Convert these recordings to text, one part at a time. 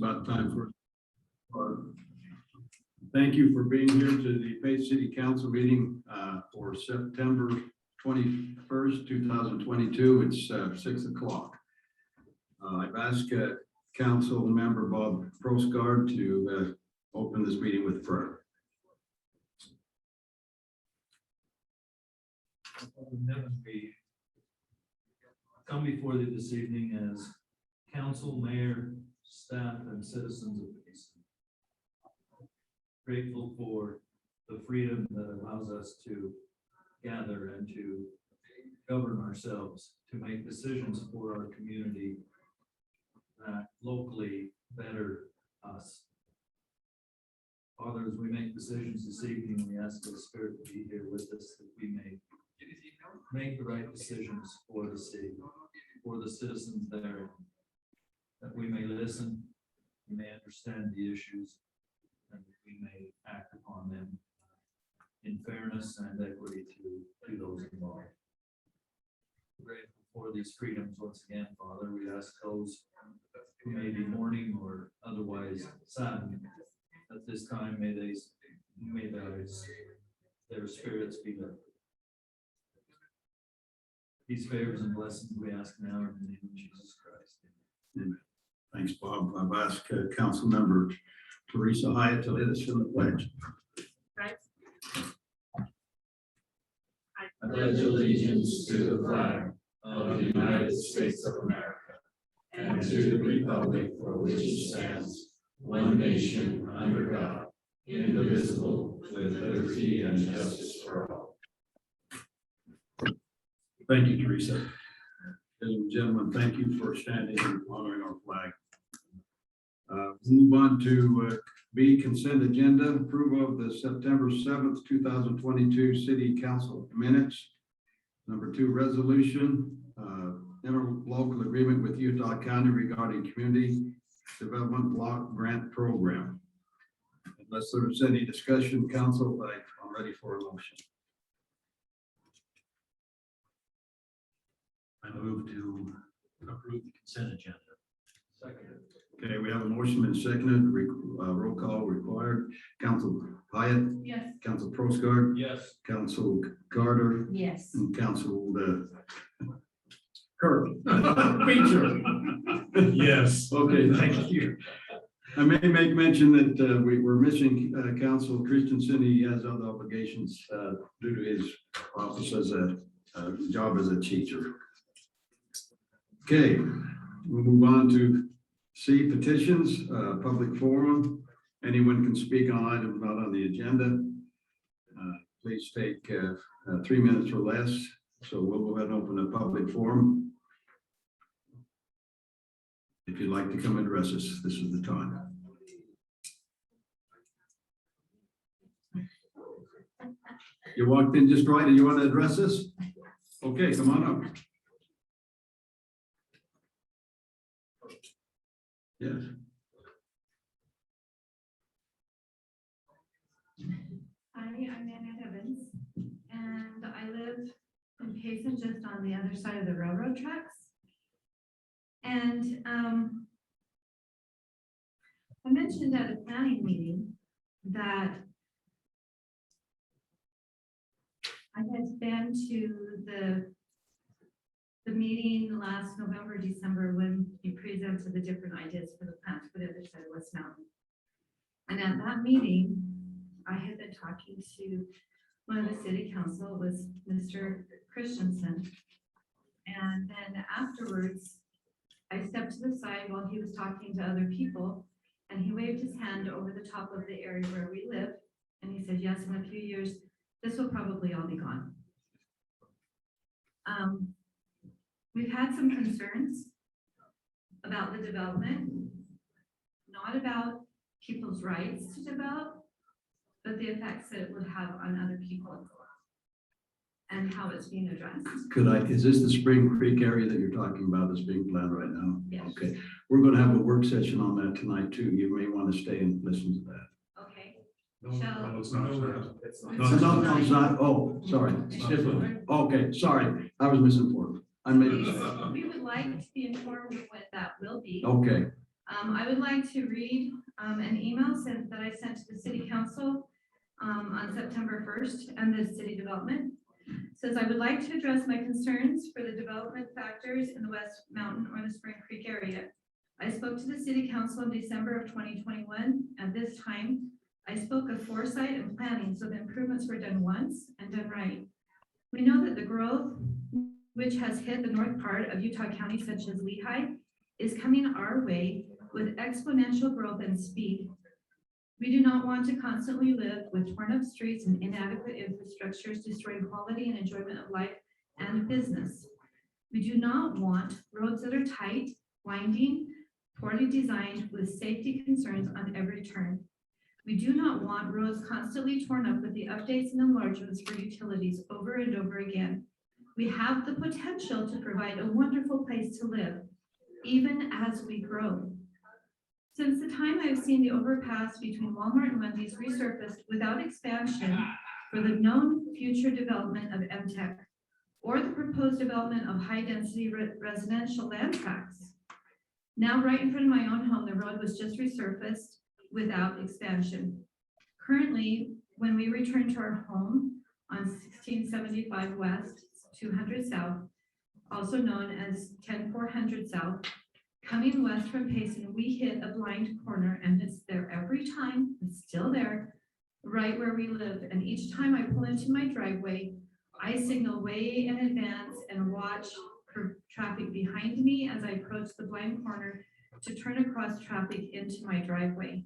about time for. Thank you for being here to the Payson City Council meeting for September 21st, 2022. It's 6 o'clock. I've asked Council Member Bob Prosgard to open this meeting with prayer. We come before you this evening as council, mayor, staff, and citizens of Payson. Grateful for the freedom that allows us to gather and to govern ourselves, to make decisions for our community that locally better us. Father, as we make decisions this evening, we ask the Spirit to be here with us, that we may make the right decisions for the city, for the citizens there, that we may listen, we may understand the issues, and that we may act upon them in fairness and equity to those involved. We're grateful for these freedoms once again, Father. We ask those who may be mourning or otherwise saddened at this time, may their spirits be lifted. These favors and blessings we ask now in the name of Jesus Christ. Amen. Thanks, Bob. I've asked Council Member Teresa Hyatt to lead us in the pledge. Right. I pledge allegiance to the flag of the United States of America and to the republic for which it stands, one nation under God, indivisible, with liberty and justice for all. Thank you, Teresa. Ladies and gentlemen, thank you for standing and honoring our flag. Move on to B, consent agenda, approval of the September 7th, 2022 City Council minutes. Number 2, resolution, interlocal agreement with Utah County regarding community development block grant program. Unless there's any discussion, Council, I'm ready for a motion. I move to approve the consent agenda. Second. Okay, we have a motion and seconded, roll call required. Council Hyatt, Yes. Council Prosgard, Yes. Council Carter, Yes. and Council Kirk. Feature. Yes. Okay, thank you. I may make mention that we were missing Council Christensen. He has other obligations due to his office as a job as a teacher. Okay, we'll move on to C, petitions, public forum. Anyone can speak on items not on the agenda. Please take 3 minutes or less. So we'll go ahead and open a public forum. If you'd like to come and address us, this is the time. You walked in just right and you want to address us? Okay, come on up. Yes. Hi, I'm Annette Evans, and I live in Payson, just on the other side of the railroad tracks. And I mentioned at a planning meeting that I had been to the meeting last November, December, when he presented the different ideas for the plan for the other side of West Mountain. And at that meeting, I had been talking to one of the city council, was Mr. Christensen. And then afterwards, I stepped to the side while he was talking to other people, and he waved his hand over the top of the area where we live. And he said, yes, in a few years, this will probably all be gone. We've had some concerns about the development, not about people's rights to develop, but the effects that it would have on other people and how it's being addressed. Is this the Spring Creek area that you're talking about that's being planned right now? Yes. Okay, we're going to have a work session on that tonight too. You may want to stay and listen to that. Okay. No, it's not. It's not. No, it's not. Oh, sorry. It's different. Okay, sorry. I was misinformed. I made a mistake. We would like to be informed of what that will be. Okay, I would like to read an email that I sent to the city council on September 1st and the city development. It says, I would like to address my concerns for the development factors in the West Mountain or the Spring Creek area. I spoke to the city council in December of 2021. At this time, I spoke of foresight and planning so the improvements were done once and done right. We know that the growth which has hit the north part of Utah County, such as Lehigh, is coming our way with exponential growth and speed. We do not want to constantly live with torn up streets and inadequate infrastructures destroying quality and enjoyment of life and business. We do not want roads that are tight, winding, poorly designed with safety concerns on every turn. We do not want roads constantly torn up with the updates and enlargements for utilities over and over again. We have the potential to provide a wonderful place to live, even as we grow. Since the time I've seen the overpass between Walmart and Wendy's resurfaced without expansion for the known future development of MTech or the proposed development of high-density residential land tracts. Now, right in front of my own home, the road was just resurfaced without expansion. Currently, when we return to our home on 1675 West, 200 South, also known as 10400 South, coming west from Payson, we hit a blind corner and it's there every time. It's still there, right where we live. And each time I pull into my driveway, I signal way in advance and watch for traffic behind me as I approach the blind corner to turn across traffic into my driveway.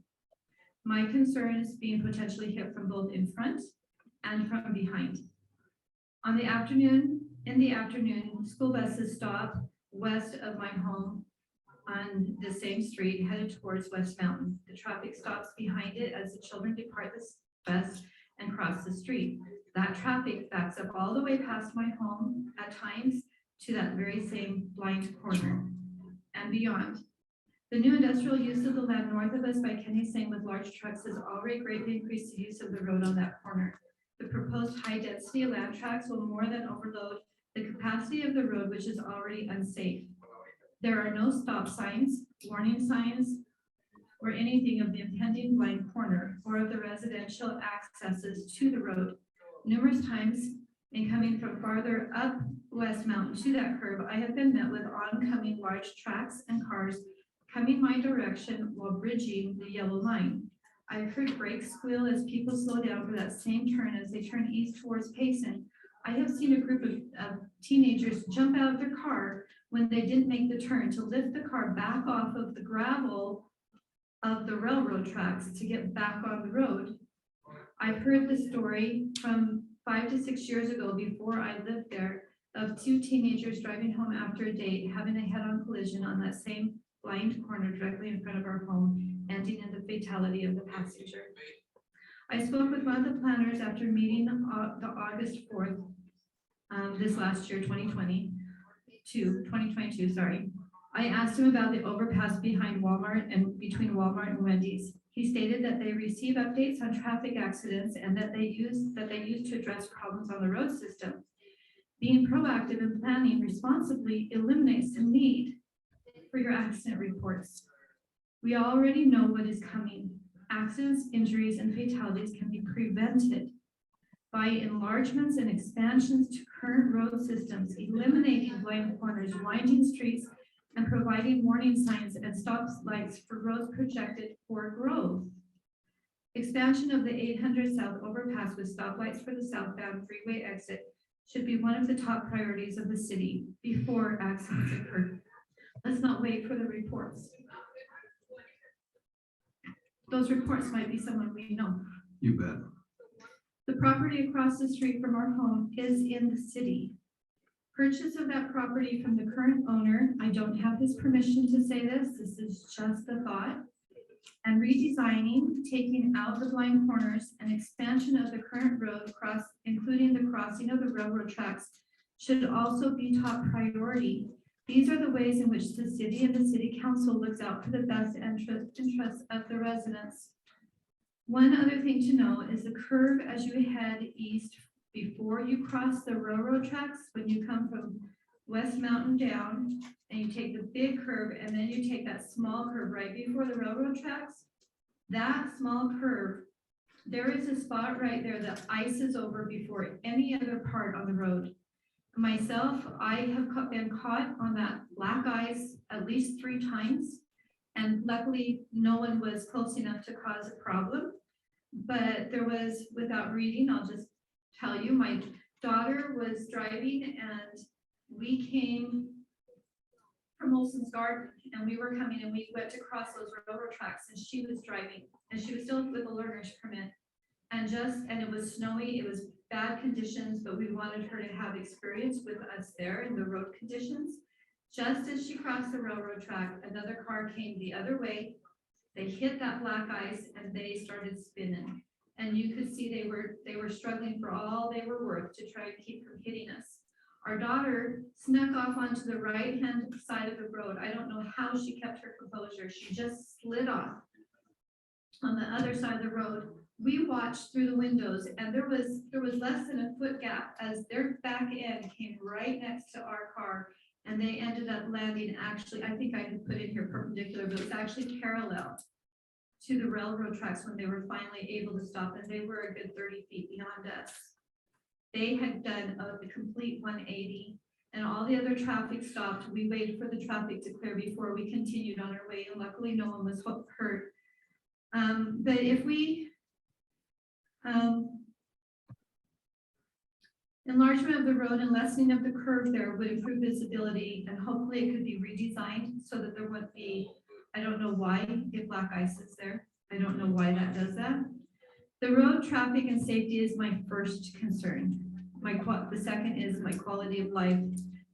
My concern is being potentially hit from both in front and from behind. In the afternoon, school buses stop west of my home on the same street headed towards West Mountain. The traffic stops behind it as the children depart the bus and cross the street. That traffic backs up all the way past my home at times to that very same blind corner and beyond. The new industrial use of the land north of us by Kenny Singh with large trucks has already greatly increased the use of the road on that corner. The proposed high density land tracts will more than overload the capacity of the road, which is already unsafe. There are no stop signs, warning signs, or anything of the impending blind corner or of the residential accesses to the road. Numerous times in coming from farther up West Mountain to that curve, I have been met with oncoming large trucks and cars coming my direction while bridging the yellow line. I've heard brakes squeal as people slow down for that same turn as they turn east towards Payson. I have seen a group of teenagers jump out of their car when they didn't make the turn to lift the car back off of the gravel of the railroad tracks to get back on the road. I've heard the story from 5 to 6 years ago before I lived there of 2 teenagers driving home after a date, having a head-on collision on that same blind corner directly in front of our home, ending in the fatality of the passenger. I spoke with one of the planners after meeting the August 4th, this last year, 2022, sorry. I asked him about the overpass behind Walmart and between Walmart and Wendy's. He stated that they receive updates on traffic accidents and that they use to address problems on the road system. Being proactive and planning responsibly eliminates the need for your accident reports. We already know what is coming. Accidents, injuries, and fatalities can be prevented by enlargements and expansions to current road systems, eliminating blind corners, winding streets, and providing warning signs and stop lights for roads projected for growth. Expansion of the 800 South overpass with stoplights for the southbound freeway exit should be one of the top priorities of the city before accidents occur. Let's not wait for the reports. Those reports might be someone we know. You bet. The property across the street from our home is in the city. Purchase of that property from the current owner, I don't have his permission to say this is just a thought, and redesigning, taking out the blind corners and expansion of the current road including the crossing of the railroad tracks, should also be top priority. These are the ways in which the city and the city council looks out for the best interests of the residents. One other thing to know is the curve as you head east before you cross the railroad tracks, when you come from West Mountain down, and you take the big curve, and then you take that small curve right before the railroad tracks. That small curve, there is a spot right there that ices over before any other part on the road. Myself, I have been caught on that black ice at least 3 times. And luckily, no one was close enough to cause a problem. But there was, without reading, I'll just tell you, my daughter was driving and we came from Olson's Garden and we were coming and we went to cross those railroad tracks and she was driving and she was still with a learner's permit. And it was snowy, it was bad conditions, but we wanted her to have experience with us there in the road conditions. Just as she crossed the railroad track, another car came the other way. They hit that black ice and they started spinning. And you could see they were struggling for all they were worth to try to keep from hitting us. Our daughter snuck off onto the right-hand side of the road. I don't know how she kept her composure. She just slid off on the other side of the road. We watched through the windows and there was less than a foot gap as their back end came right next to our car. And they ended up landing, actually, I think I could put it here perpendicular, but it's actually parallel to the railroad tracks when they were finally able to stop, and they were a good 30 feet beyond us. They had done a complete 180 and all the other traffic stopped. We waited for the traffic to clear before we continued on our way, and luckily no one was hurt. But if we, enlargement of the road and lessening of the curve there would improve visibility, and hopefully it could be redesigned so that there wouldn't be, I don't know why, if black ice is there. I don't know why that does that. The road traffic and safety is my first concern. The second is my quality of life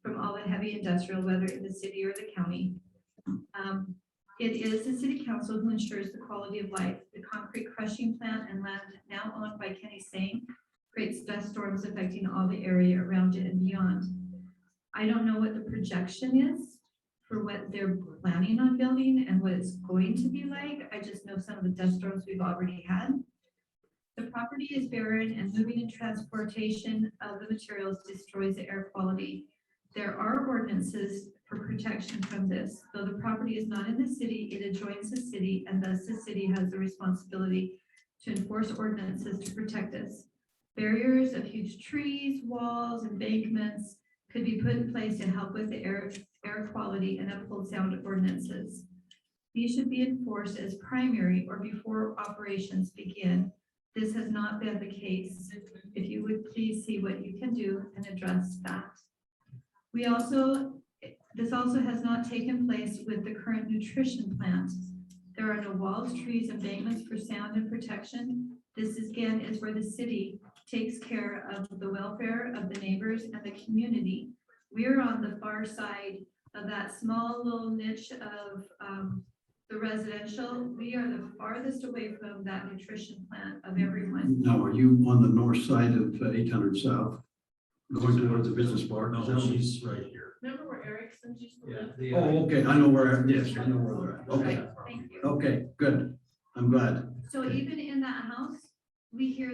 from all the heavy industrial, whether in the city or the county. It is the city council who ensures the quality of life. The concrete crushing plant and land now owned by Kenny Sane creates dust storms affecting all the area around it and beyond. I don't know what the projection is for what they're planning on building and what it's going to be like. I just know some of the dust storms we've already had. The property is barren and moving and transportation of the materials destroys the air quality. There are ordinances for protection from this. Though the property is not in the city, it adjoins the city, and thus the city has the responsibility to enforce ordinances to protect us. Barriers of huge trees, walls, embankments could be put in place to help with the air quality and uphold sound ordinances. These should be enforced as primary or before operations begin. This has not been the case. If you would please see what you can do and address that. This also has not taken place with the current nutrition plant. There are no walls, trees, embankments for sound and protection. This again is where the city takes care of the welfare of the neighbors and the community. We're on the far side of that small little niche of the residential. We are the farthest away from that nutrition plant of everyone. Now, are you on the north side of 800 South, going towards the business park? Is that No, what- she's right here. Remember where Erickson's used to Yeah. live? Oh, okay, I know where, yes, I know where they're at. Okay, Thank you. okay, good. I'm glad. So even in that house, we hear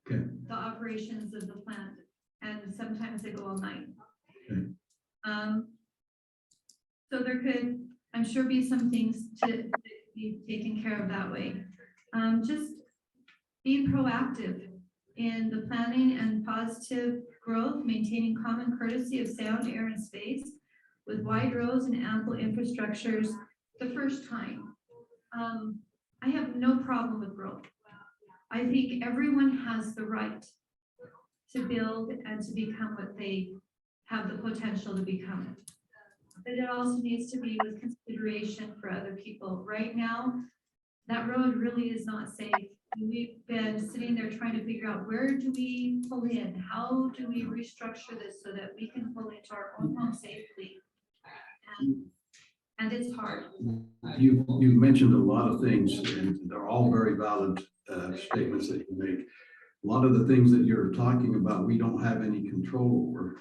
Okay. the operations of the plant, and sometimes they go all night. Okay. So there could, I'm sure, be some things to be taken care of that way. Just being proactive in the planning and positive growth, maintaining common courtesy of sound, air, and space with wide roads and ample infrastructures the first time. I have no problem with growth. I think everyone has the right to build and to become what they have the potential to become. But it also needs to be with consideration for other people. Right now, that road really is not safe. We've been sitting there trying to figure out, where do we pull in? How do we restructure this so that we can pull into our own home safely? And it's hard. You mentioned a lot of things, and they're all very valid statements that you make. A lot of the things that you're talking about, we don't have any control over.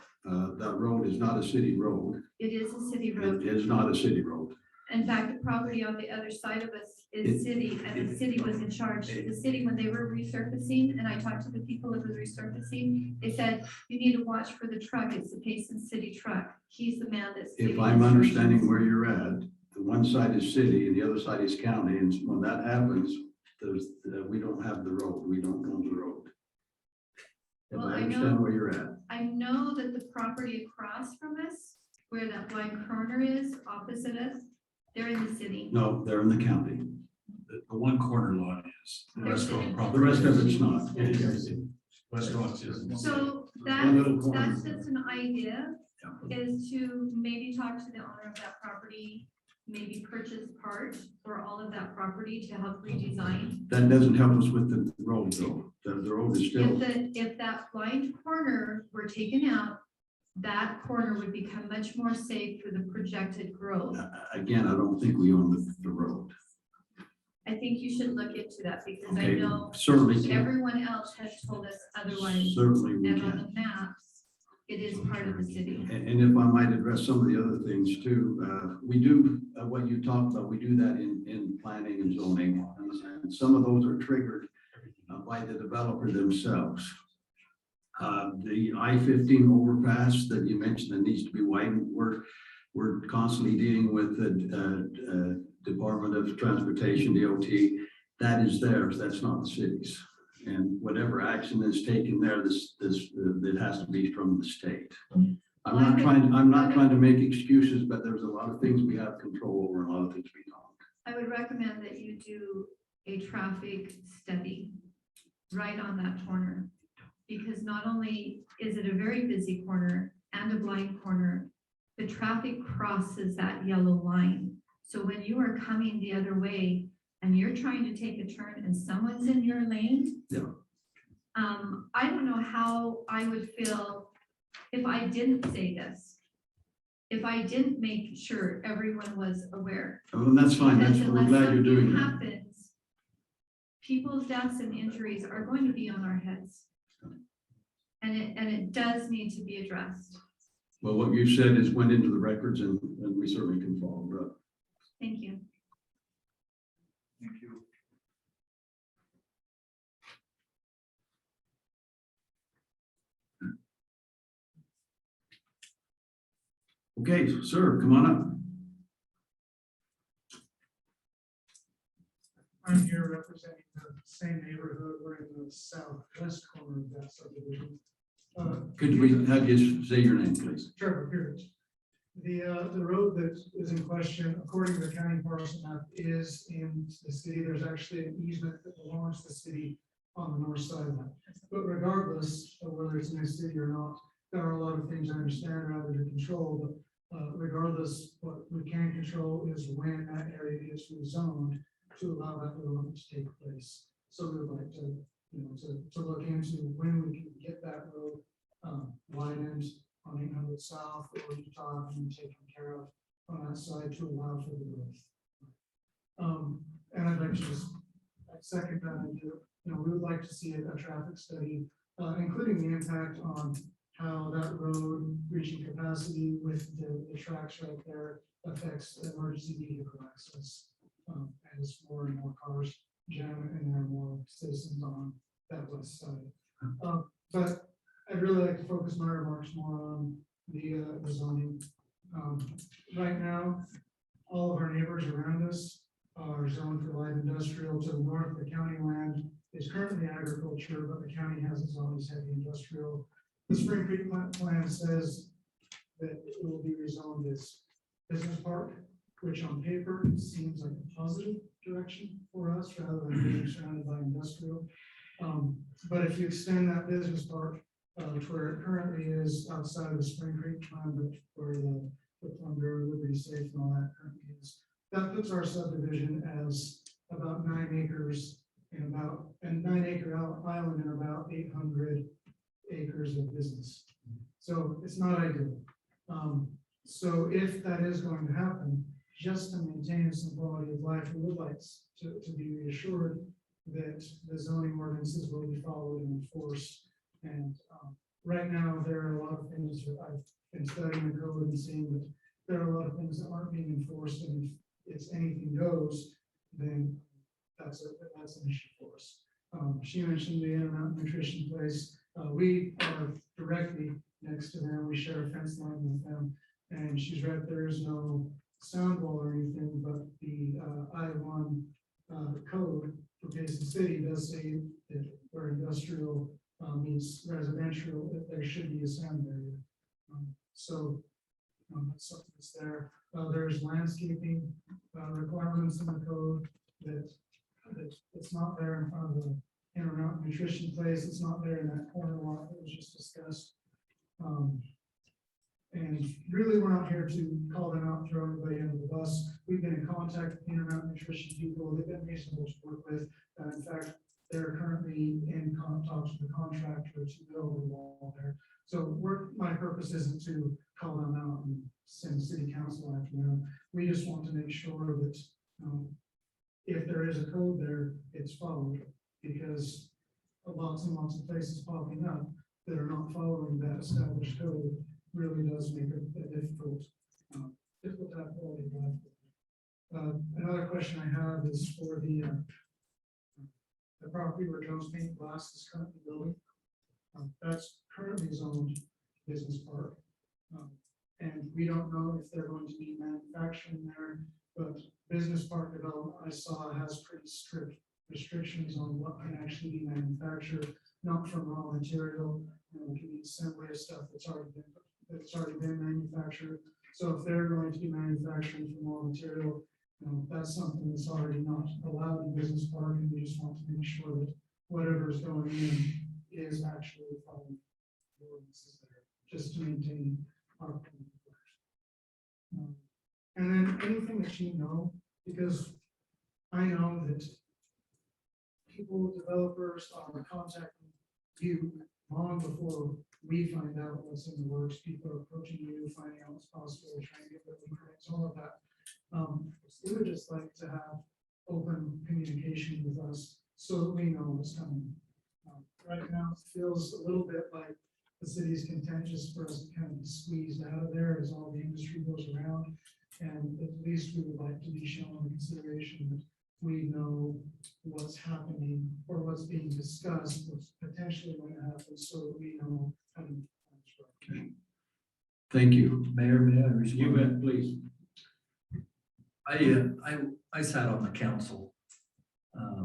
That road is not a city road. It is a city road. It is not a city road. In fact, the property on the other side of us is city, and the city was in charge. The city, when they were resurfacing, and I talked to the people that was resurfacing, they said, you need to watch for the truck. It's the Payson city truck. He's the man that's. If giving I'm understanding instructions. where you're at, the one side is city and the other side is county, and when that happens, we don't have the road, we don't own the road. If Well, I I understand know- where you're at. I know that the property across from us, where that blind corner is, opposite us, they're in the city. No, they're in the county. The one corner lot is, the rest of the The property. rest of it's not. It is. Restaurants is. So One little that's, corner. that's just an idea, is to maybe talk to the owner of that property, maybe purchase part or all of that property to help redesign. That doesn't help us with the road though. The road is still, If that blind corner were taken out, that corner would become much more safe for the projected growth. again, I don't think we own the road. I think you should look into that because I Okay, know certainly, can. everyone else has told us otherwise. Certainly we And on can. the maps, it is part of the city. And if I might address some of the other things too, we do, what you talked about, we do that in planning and zoning. And some of those are triggered by the developer themselves. The I-15 overpass that you mentioned that needs to be widened, we're constantly dealing with the Department of Transportation, DOT. That is theirs, that's not the city's. And whatever action is taken there, it has to be from the state. I'm not trying to make excuses, but there's a lot of things we have control over, and a lot of things we don't. I would recommend that you do a traffic study right on that corner. Because not only is it a very busy corner and a blind corner, the traffic crosses that yellow line. So when you are coming the other way and you're trying to take a turn and someone's in your lane. Yeah. I don't know how I would feel if I didn't say this. If I didn't make sure everyone was aware. Oh, and that's fine, Because we're unless glad you're doing something that. happens, people's deaths and injuries are going to be on our heads. And it does need to be addressed. Well, what you said is went into the records and we certainly can follow it up. Thank you. Thank you. Okay, sir, come on up. I'm here representing the same neighborhood. We're in the southwest corner of that subdivision. Could we have you say your name, please? Trevor Pierce. The road that is in question, according to the county parcel map, is in the city. There's actually an easement that belongs to the city on the north side of that. But regardless of whether it's in the city or not, there are a lot of things I understand rather to control, but regardless, what we can control is when that area is rezoned to allow that development to take place. So we would like to, to look into when we can get that road widened on 800 South or Utah and taken care of on that side to allow for the growth. And I'd like to just second that idea. We would like to see a traffic study, including the impact on how that road reaching capacity with the tracks right there affects emergency vehicle access. As more and more cars jam and there are more citizens on that west side. But I'd really like to focus my remarks more on the zoning. Right now, all of our neighbors around us are zoned for light industrial. To the north, the county land is currently agriculture, but the county has its own heavy industrial. The Spring Creek plan says that it will be rezoned as business park, which on paper seems like a positive direction for us rather than being surrounded by industrial. But if you extend that business park to where it currently is outside of the Spring Creek plan, but where the Plunder, Liberty Safe and all that currently is, that puts our subdivision as about 9 acres and 9 acre island and about 800 acres of business. So it's not ideal. So if that is going to happen, just to maintain some quality of life, we would like to be reassured that the zoning ordinances will be followed and enforced. And right now, there are a lot of things that I've been studying the code and seeing that there are a lot of things that aren't being enforced. And it's anything goes, then that's an issue for us. She mentioned the Intermountain Nutrition Place. We are directly next to them. We share a fence line with them. And she's right, there's no sound wall or anything, but the I-1 code for Payson City does say that where industrial meets residential, that there should be a sound area. That's something that's there. There's landscaping requirements in the code that it's not there in front of the Intermountain Nutrition Place. It's not there in that corner lot that was just discussed. And really, we're not here to call them out, throw anybody under the bus. We've been in contact with Intermountain Nutrition people. They've been reasonable to work with. In fact, they're currently in talks with the contractor to build the wall there. So my purpose isn't to call them out and send city council after them. We just want to make sure that if there is a code there, it's followed, because lots and lots of places popping up that are not following that established code really does make it a difficult to have quality of life. Another question I have is for the property where Jones Paint Glass is currently building. That's currently zoned business park. And we don't know if they're going to be manufacturing there, but business park development I saw has pretty strict restrictions on what can actually be manufactured, not from raw material. It can be assembly of stuff that's already been manufactured. So if they're going to be manufacturing from raw material, that's something that's already not allowed in business park, and we just want to make sure that whatever is going in is actually following the ordinances there, just to maintain our. And then anything that you know, because I know that people, developers are contacting you long before we find out what's in the works. People are approaching you, finding out what's possible, trying to get the permits, all of that. We would just like to have open communication with us so that we know what's coming. Right now, it feels a little bit like the city's contentious for us to kind of be squeezed out of there as all the industry goes around. And at least we would like to be shown consideration that we know what's happening or what's being discussed, what's potentially going to happen, so that we know how to. Thank you. Mayor, may I You respond? bet, please. I sat on the council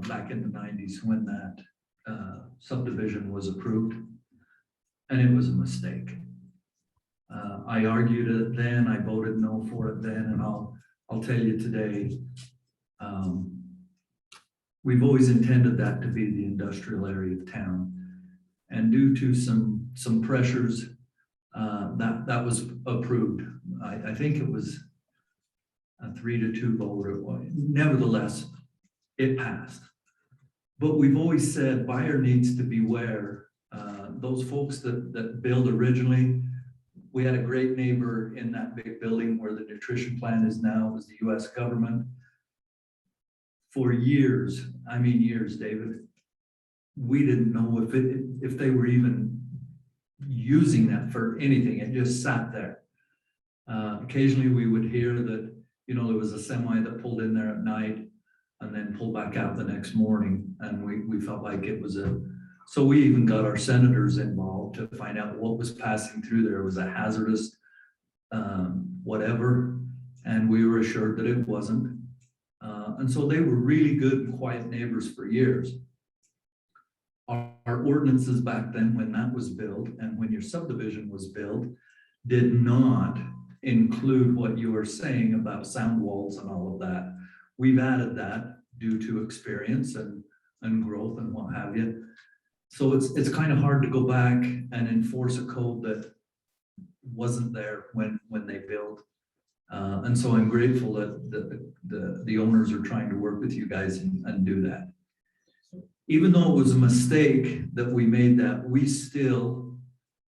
back in the 90s when that subdivision was approved, and it was a mistake. I argued it then, I voted no for it then, and I'll tell you today, we've always intended that to be the industrial area of town. And due to some pressures, that was approved. I think it was a 3-2 vote. Nevertheless, it passed. But we've always said buyer needs to beware. Those folks that build originally, we had a great neighbor in that big building where the nutrition plant is now, was the US government. For years, I mean years, David, we didn't know if they were even using that for anything. It just sat there. Occasionally we would hear that, there was a semi that pulled in there at night and then pulled back out the next morning. And we felt like it was so we even got our senators involved to find out what was passing through there. It was a hazardous whatever. And we were assured that it wasn't. And so they were really good and quiet neighbors for years. Our ordinances back then, when that was built and when your subdivision was built, did not include what you were saying about sound walls and all of that. We've added that due to experience and growth and what have you. So it's kind of hard to go back and enforce a code that wasn't there when they built. And so I'm grateful that the owners are trying to work with you guys and do that. Even though it was a mistake that we made that, we still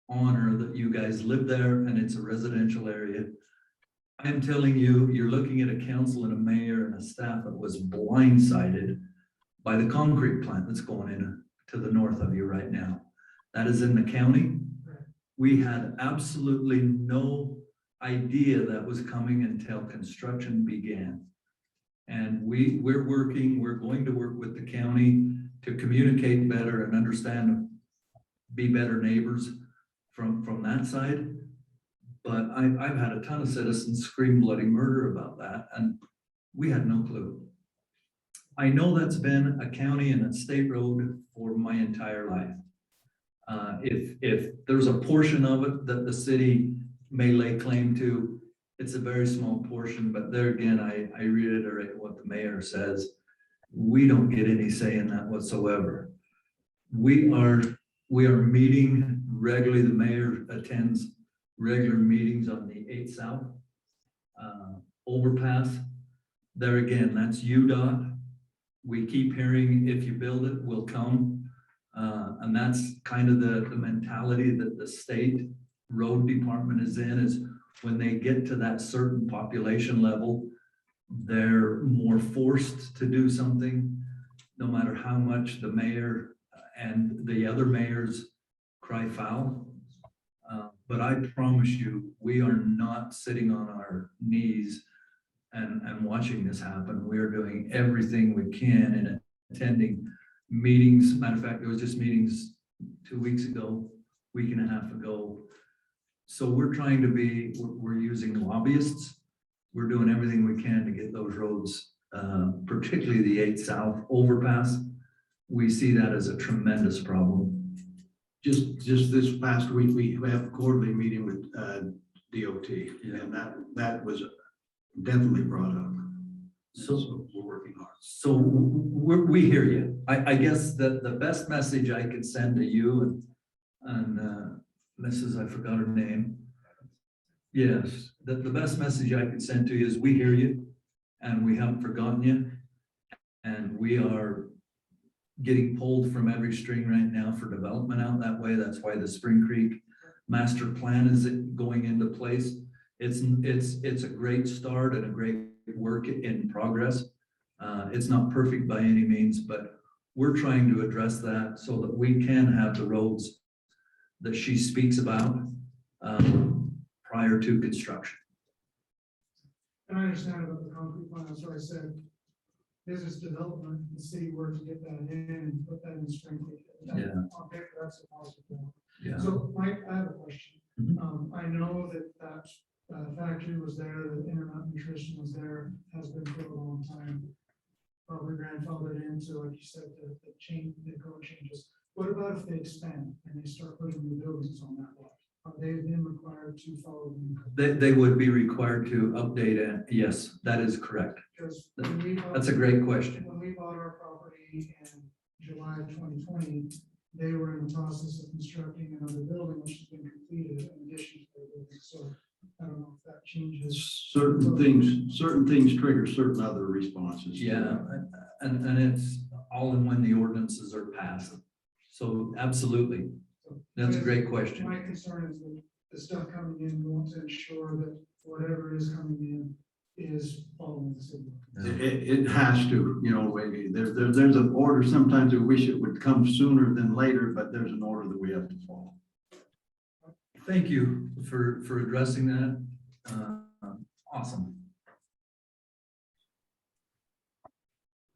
honor that you guys live there and it's a residential area. I'm telling you, you're looking at a council and a mayor and a staff that was blindsided by the concrete plant that's going in to the north of you right now. That is in the county. We had absolutely no idea that was coming until construction began. And we're going to work with the county to communicate better and understand, be better neighbors from that side. But I've had a ton of citizens scream bloody murder about that, and we had no clue. I know that's been a county and a state road for my entire life. If there's a portion of it that the city may lay claim to, it's a very small portion, but there again, I reiterate what the mayor says. We don't get any say in that whatsoever. We are meeting regularly. The mayor attends regular meetings on the 8 South overpass. There again, that's UDOT. We keep hearing, if you build it, we'll come. And that's kind of the mentality that the state road department is in, is when they get to that certain population level, they're more forced to do something, no matter how much the mayor and the other mayors cry foul. But I promise you, we are not sitting on our knees and watching this happen. We are doing everything we can and attending meetings. Matter of fact, there was just meetings 2 weeks ago, week and a half ago. So we're trying to we're using lobbyists. We're doing everything we can to get those roads, particularly the 8 South overpass. We see that as a tremendous problem. Just this past week, we have a quarterly meeting with DOT, Yeah. and that was definitely brought up. So we're working hard. So we hear you. I guess that the best message I could send to you and Mrs., I forgot her name. Yes, the best message I could send to you is we hear you and we haven't forgotten you. And we are getting pulled from every string right now for development out that way. That's why the Spring Creek master plan is going into place. It's a great start and a great work in progress. It's not perfect by any means, but we're trying to address that so that we can have the roads that she speaks about prior to construction. And I understand about the concrete plant, that's why I said business development, the city were to get that in and put that in Spring Creek. Yeah. On paper, that's a positive thing. Yeah. So Mike, I have a question. Mhm. I know that factory was there, the Internet Nutrition was there, has been for a long time. Probably grandfathered into, like you said, the change, the code changes. What about if they expand and they start putting new buildings on that lot? Are they then required to follow the new code? They would be required to update it. Yes, that is correct. Because when we bought- That's a great question. When we bought our property in July of 2020, they were in the process of constructing another building, which has been completed in addition to their building. So I don't know if that changes. Certain things trigger certain other responses. Yeah, and it's all in when the ordinances are passed. So absolutely, that's a great question. My concern is that the stuff coming in, we want to ensure that whatever is coming in is following the city. It has to, there's an order. Sometimes we wish it would come sooner than later, but there's an order that we have to follow. Thank you for addressing that. Awesome.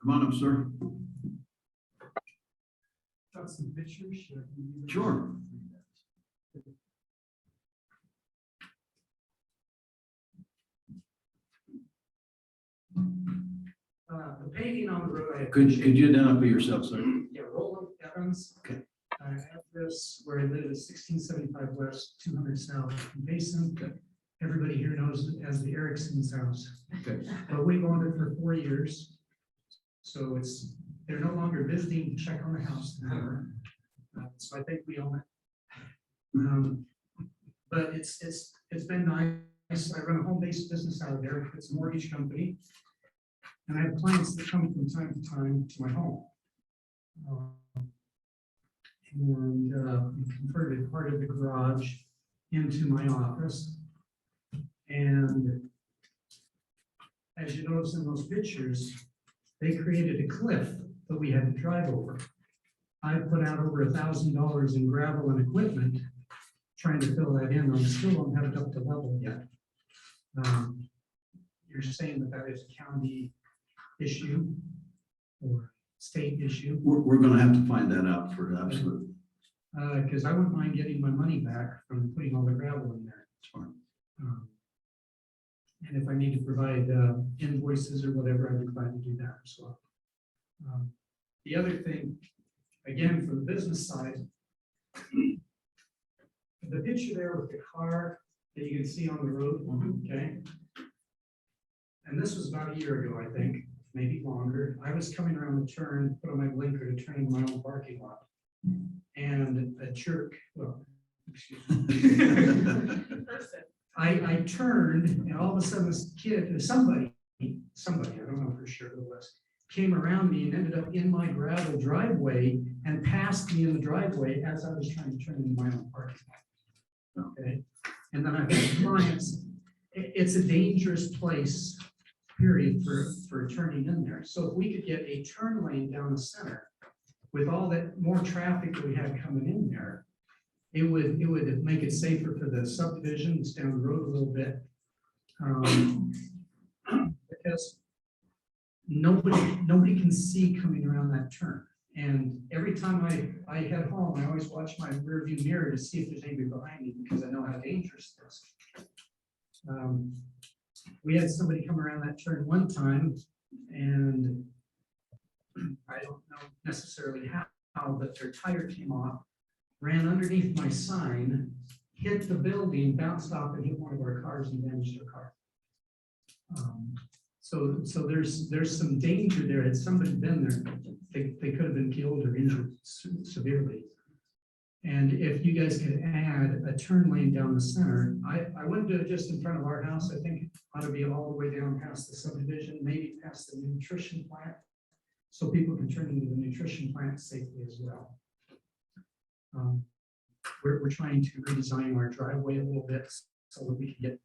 Come on up, sir. Got some pictures? Sure. The paving on the road. Could you identify yourself, sir? Yeah, Roland Evans. Okay. I have this where I live at 1675 West, 200 South in Payson. Okay. Everybody here knows it as the Erickson's house. Okay. But we've owned it for 4 years. So they're no longer visiting to check on the house. So I think we own it. But it's been nice. I run a home-based business out of there. It's a mortgage company. And I have clients that come from time to time to my home. And we converted part of the garage into my office. And as you notice in those pictures, they created a cliff that we had to drive over. I put out over $1,000 in gravel and equipment trying to fill that in. I still don't have it up to level yet. You're saying that is a county issue or state issue. We're gonna have to find that out for absolute. Because I wouldn't mind getting my money back from putting all the gravel in there. Sure. And if I need to provide invoices or whatever, I'd be glad to do that as well. The other thing, again, for the business side, the picture there with the car that you can see on the road, okay? And this was about a year ago, I think, maybe longer. I was coming around the turn, put on my blinker to turn into my own parking lot. And a jerk, well, excuse me. I turned and all of a sudden this kid, somebody, I don't know for sure who it was, came around me and ended up in my gravel driveway and passed me in the driveway as I was trying to turn into my own parking lot. Okay, and then I've had clients, it's a dangerous place, period, for turning in there. So if we could get a turn lane down the center with all that more traffic that we had coming in there, it would make it safer for the subdivisions down the road a little bit. Because nobody can see coming around that turn. And every time I head home, I always watch my rear view mirror to see if there's anybody behind me because I know how dangerous it is. We had somebody come around that turn one time, and I don't know necessarily how, but their tire came off, ran underneath my sign, hit the building, bounced off and hit one of our cars and damaged our car. So there's some danger there. Had somebody been there, they could have been killed or injured severely. And if you guys could add a turn lane down the center, I wouldn't do it just in front of our house. I think it ought to be all the way down past the subdivision, maybe past the nutrition plant, so people can turn into the nutrition plant safely as well. We're trying to redesign our driveway a little bit so that we can get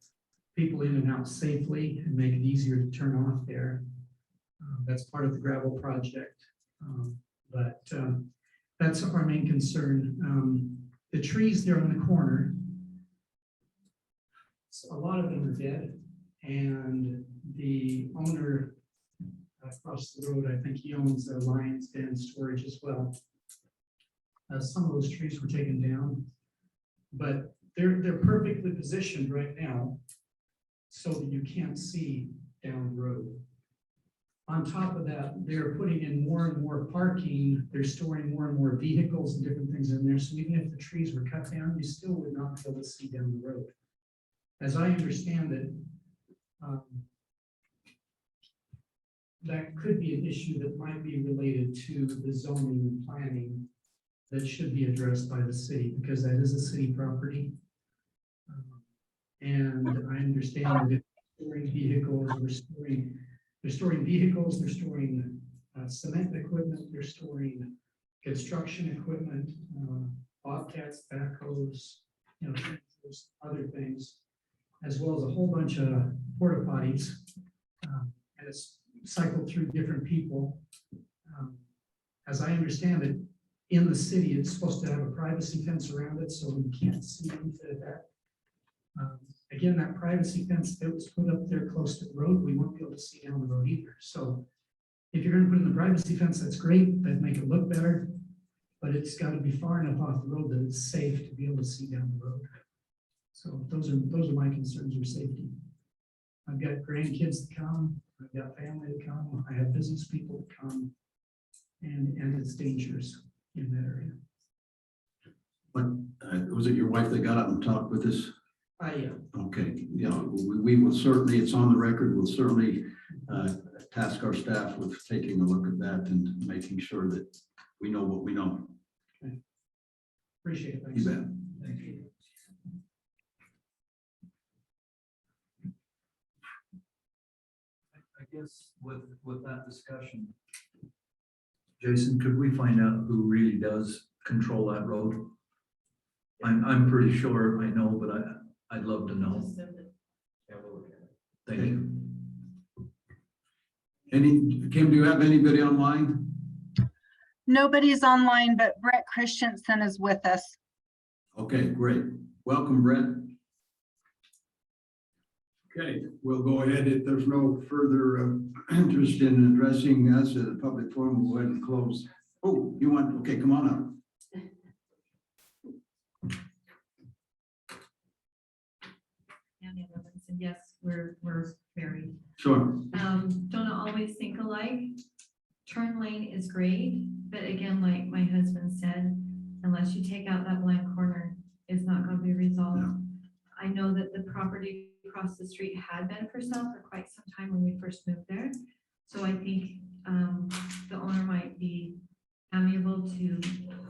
people in and out safely and make it easier to turn off there. That's part of the gravel project. But that's our main concern. The trees there on the corner, a lot of them are dead, and the owner across the road, I think he owns the Lions Den storage as well. Some of those trees were taken down, but they're perfectly positioned right now so that you can't see down the road. On top of that, they're putting in more and more parking. They're storing more and more vehicles and different things in there. So even if the trees were cut down, you still would not be able to see down the road. As I understand it, that could be an issue that might be related to the zoning and planning that should be addressed by the city, because that is a city property. And I understand that if storing vehicles, they're storing vehicles, they're storing cement equipment, they're storing construction equipment, bobcats, backhoes, there's other things, as well as a whole bunch of porta potties. And it's cycled through different people. As I understand it, in the city, it's supposed to have a privacy fence around it, so you can't see into that. Again, that privacy fence that was put up there close to the road, we won't be able to see down the road either. So if you're gonna put in the privacy fence, that's great, that'd make it look better, but it's gotta be far enough off the road that it's safe to be able to see down the road. So those are my concerns with safety. I've got grandkids to come, I've got family to come, I have business people to come, and it's dangerous in that area. But was it your wife that got up and talked with us? Yeah. Okay, we will certainly, it's on the record, we'll certainly task our staff with taking a look at that and making sure that we know what we know. Okay. Appreciate it. You Thanks. bet. Thank you. I guess with that discussion, Jason, could we find out who really does control that road? I'm pretty sure I know, but I'd love to know. Thank you. Kim, do you have anybody online? Nobody's online, but Brett Christensen is with us. Okay, great. Welcome, Brett. Okay, we'll go ahead. If there's no further interest in addressing us at a public forum, we'll go ahead and close. Oh, you want, okay, come on up. Annie Evans, and yes, we're married. Sure. Don't always think alike. Turn lane is great, but again, like my husband said, unless you take out that blank corner, it's not gonna be resolved. No. I know that the property across the street had been for sale for quite some time when we first moved there. So I think, the owner might be amiable to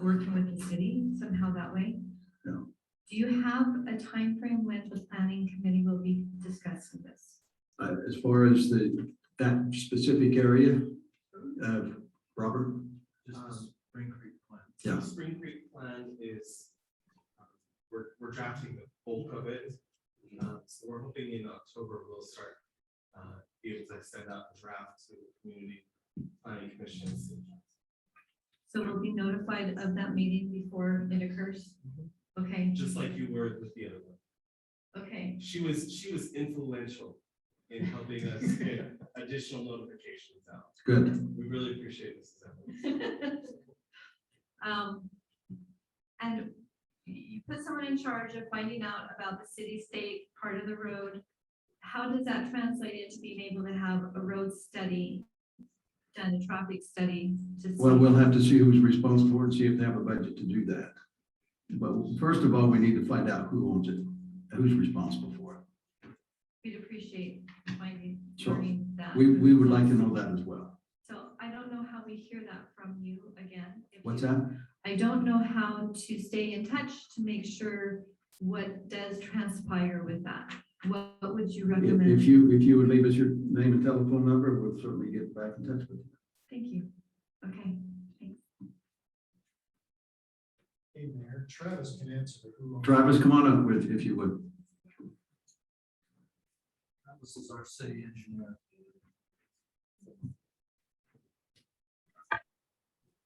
working with the city somehow that way. Yeah. Do you have a time frame when the planning committee will be discussing this? As far as that specific area, Robert? Just the Spring Creek plan. Yeah. Spring Creek plan is, we're drafting the bulk of it. So we're hoping in October we'll start, be able to send out the draft to the community planning commissions. So we'll be notified of that meeting before it occurs? Okay, Just like you were with the other one. okay. She was influential in helping us get additional notifications out. Good. We really appreciate this. And you put someone in charge of finding out about the city-state part of the road. How does that translate into being able to have a road study, done a traffic study to see? Well, we'll have to see who's responsible for it, see if they have a budget to do that. But first of all, we need to find out who owns it, who's responsible for it. We'd appreciate finding, Sure. learning that. We would like to know that as well. So I don't know how we hear that from you again. If What's you- that? I don't know how to stay in touch to make sure what does transpire with that. What would you recommend? If you would leave us your name and telephone number, we'll certainly get back in touch with you. Thank you. Okay, thanks. Hey, Mayor, Travis can answer the who. Travis, come on up with, if you would. This is our city engineer.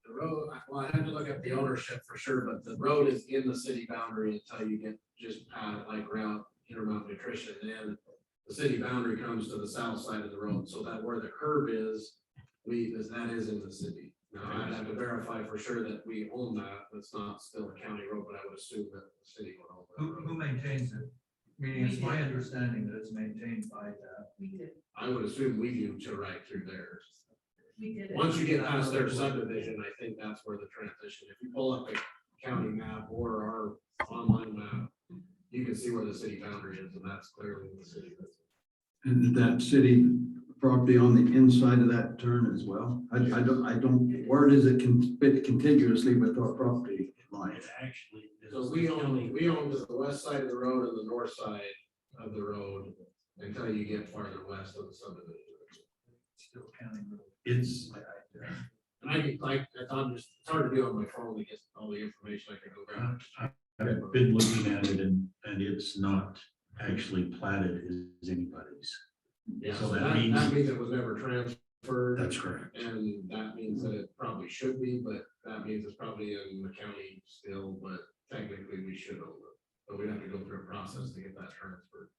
The road, well, I had to look at the ownership for sure, but the road is in the city boundary until you get just like around Intermountain Nutrition. And the city boundary comes to the south side of the road, so that where the curb is, that is in the city. Now, I'd have to verify for sure that we own that. That's not still a county road, but I would assume that the city would own that Who road. maintains it? Meaning it's my understanding that it's maintained by that. We did. I would assume we do to right through there. We did it. Once you get past their subdivision, I think that's where the transition, if you pull up the county map or our online map, you can see where the city boundary is, and that's clearly in the city. And that city property on the inside of that turn as well? I don't, where does it fit contiguously with our property line? It actually is. So we own the west side of the road and the north side of the road until you get farther west of the subdivision. Still county road. It's, And it's hard to do on my phone to get all the information I can go grab. I've been looking at it and it's not actually platted as anybody's. Yeah, So so that that means- means it was never transferred. That's correct. And that means that it probably should be, but that means it's probably in the county still, but technically we should own it. But we'd have to go through a process to get that transferred.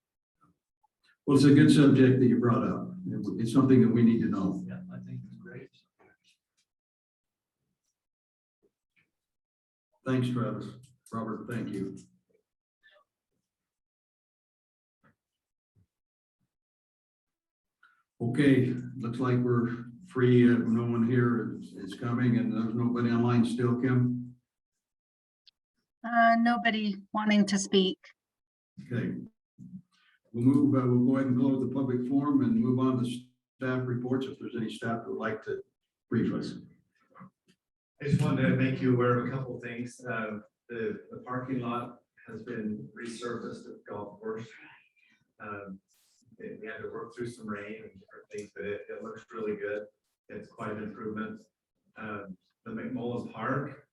Well, it's a good subject that you brought up. It's something that we need to know. Yeah, I think it's great. Thanks, Travis. Robert, thank you. Okay, looks like we're free. No one here is coming and there's nobody online still, Kim? Nobody wanting to speak. Okay. We'll go ahead and close the public forum and move on to staff reports if there's any staff that would like to brief us. I just wanted to make you aware of a couple of things. The parking lot has been resurfaced at the golf course. We had to work through some rain and different things, but it looks really good. It's quite an improvement. The McMullen Park,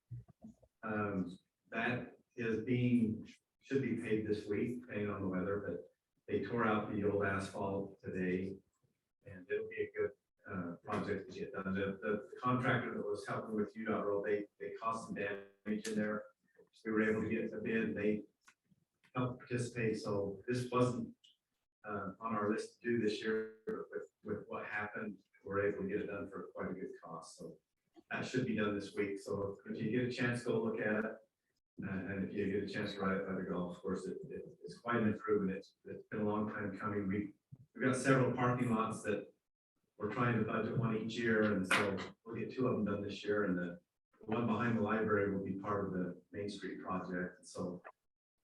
that is should be paid this week, depending on the weather, but they tore out the old asphalt today. And it'll be a good project to get done. The contractor that was helping with UDOT road, they caused some damage in there. So we were able to get a bid, they helped participate, so this wasn't on our list to do this year, but with what happened, we're able to get it done for quite a good cost, so that should be done this week, so if you get a chance, go look at it. And if you get a chance to ride it by the golf course, it's quite an improvement. It's been a long time coming. We've got several parking lots that we're trying to budget one each year, and so we'll get 2 of them done this year, and the one behind the library will be part of the Main Street project. So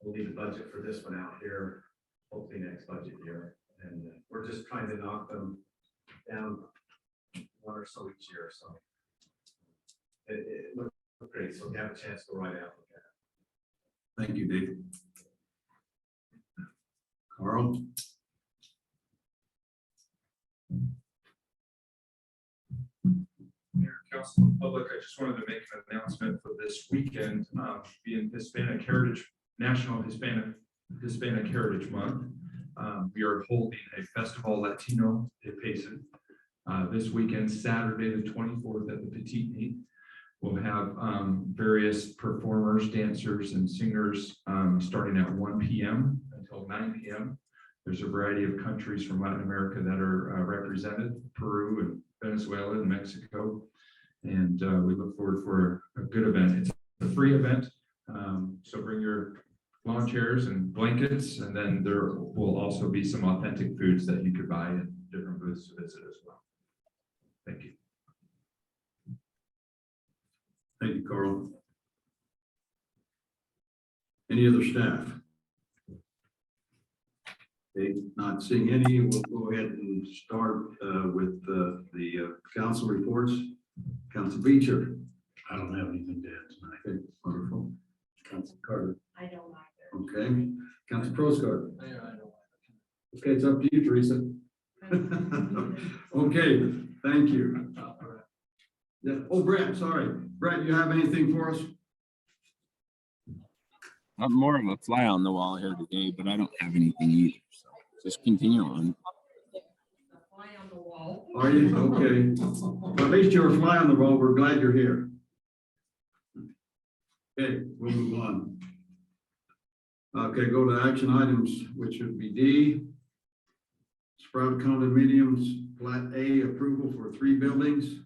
we'll need a budget for this one out here, hopefully next budget year. And we're just trying to knock them down 1 or so each year. So it looks great. So if you have a chance, go right out. Thank you, Dave. Carl? Mayor, Council, and public, I just wanted to make an announcement for this weekend, being Hispanic Heritage, National Hispanic Heritage Month. We are holding a Festival Latino de Payson this weekend, Saturday, the 24th at the Petite Meat. We'll have various performers, dancers, and singers starting at 1 p.m. until 9 p.m. There's a variety of countries from Latin America that are represented, Peru and Venezuela and Mexico. And we look forward for a good event. It's a free event, so bring your lawn chairs and blankets, and then there will also be some authentic foods that you could buy at different booths to visit as well. Thank you. Thank you, Carl. Any other staff? Okay, not seeing any, we'll go ahead and start with the council reports. Council Beecher. I don't have anything to add tonight. Okay, wonderful. Council Carter. I don't either. Okay. Council Proscott. I don't. Okay, it's up to you, Teresa. Okay, thank you. Yeah. Oh, Brett, sorry. Brett, you have anything for us? I'm more of a fly on the wall here today, but I don't have anything either. So just continue on. Fly on the wall. Are you? Okay. Well, at least you're a fly on the wall. We're glad you're here. Okay, we'll move on. Okay, go to action items, which would be D. Sprout condominiums, Plat A approval for 3 buildings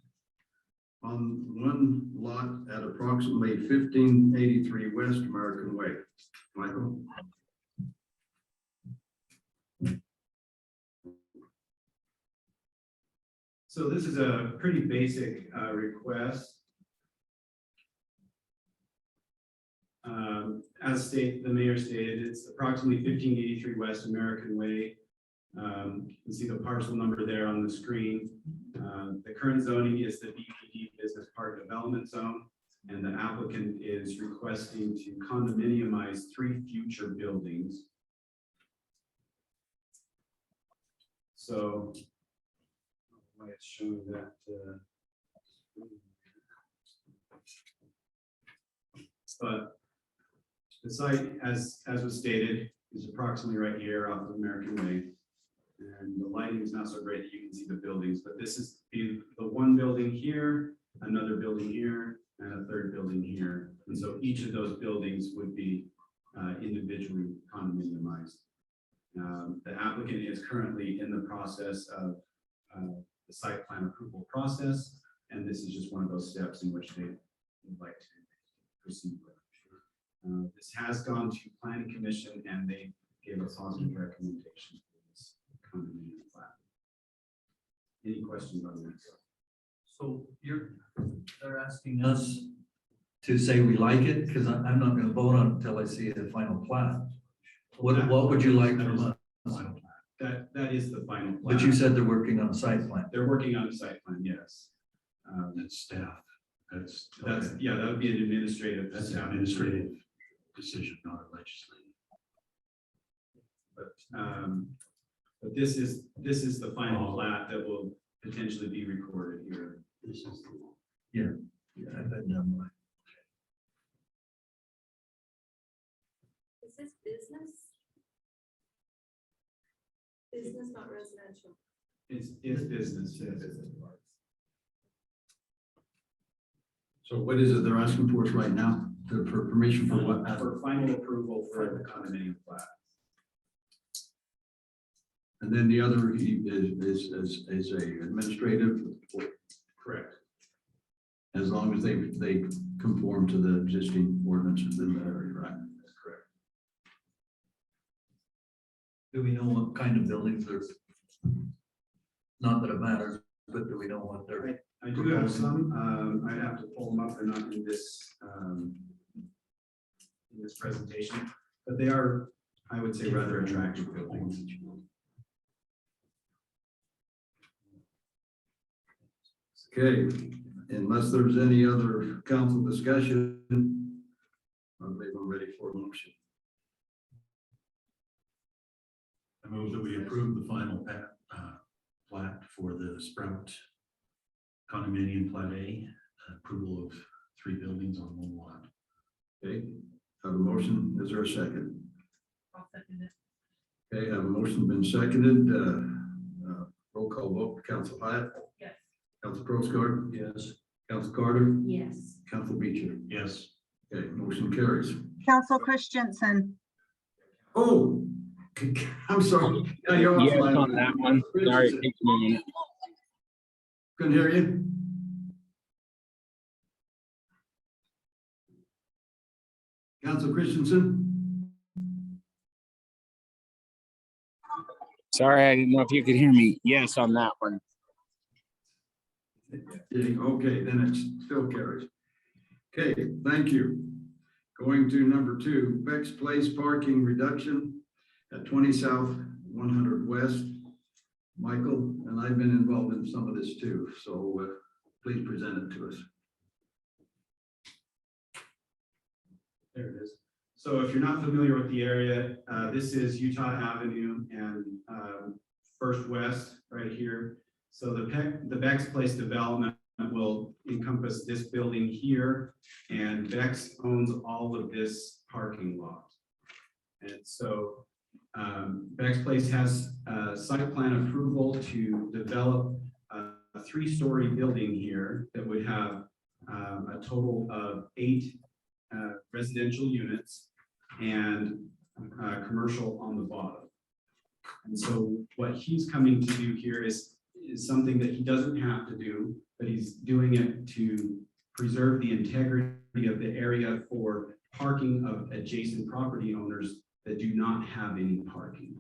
on 1 lot at approximately 1583 West American Way. Michael? So this is a pretty basic request. As the mayor stated, it's approximately 1583 West American Way. You can see the parcel number there on the screen. The current zoning is the BPD Business Park Development Zone, and the applicant is requesting to condominiumize 3 future buildings. So, why it's showing that. But the site, as was stated, is approximately right here off of American Way. And the lighting is not so great that you can see the buildings, but this is the 1 building here, another building here, and a 3rd building here. And so each of those buildings would be individually condominiumized. The applicant is currently in the process of the site plan approval process, and this is just one of those steps in which they would like to proceed with. This has gone to Planning Commission, and they gave a positive recommendation for this condominium plat. Any questions on that? So they're asking us to say we like it, because I'm not gonna vote on it until I see the final plat. What would you like from us? That is the final plan. But you said they're working on a site plan. They're working on a site plan, yes. That's staff. That's Yeah, that would be an administrative. That's an administrative decision, not a legislative. But this is the final plat that will potentially be recorded here. This is the one. Yeah, I've been done mine. Is this business? Business, not residential. It's business, yeah, business parks. So what is it they're asking for us right now? For permission for what? For final approval for the condominium plat. And then the other is a administrative, Correct. as long as they conform to the existing ordinances in the area, right? That's correct. Do we know what kind of buildings they're? Not that it matters, but do we know what they're? I do have some, I'd have to pull them up, they're not in this presentation, but they are, I would say, rather attractive buildings. Okay, unless there's any other council discussion, I believe I'm ready for a motion. I move that we approve the final plat for the Sprout condominium plat A, approval of 3 buildings on 1 lot. Okay, have a motion, is there a second? Okay, have a motion been seconded, roll call vote, Council Hyatt. Yes. Council Proscar, Yes. Council Carter, Yes. Council Beecher. Yes. Okay, motion carries. Council Christensen, Oh, I'm sorry. Yeah, you're Yes, offline. on that one. Sorry, it takes me a minute. Couldn't hear you. Council Christensen? Sorry, I didn't know if you could hear me. Yes, on that one. Okay, then it still carries. Okay, thank you. Going to number 2, Beck's Place parking reduction at 20 South, 100 West. Michael, and I've been involved in some of this too, so please present it to us. There it is. So if you're not familiar with the area, this is Utah Avenue and First West right here. So the Beck's Place development will encompass this building here, and Beck's owns all of this parking lot. And so Beck's Place has site plan approval to develop a 3-story building here that would have a total of 8 residential units and commercial on the bottom. And so what he's coming to do here is something that he doesn't have to do, but he's doing it to preserve the integrity of the area for parking of adjacent property owners that do not have any parking.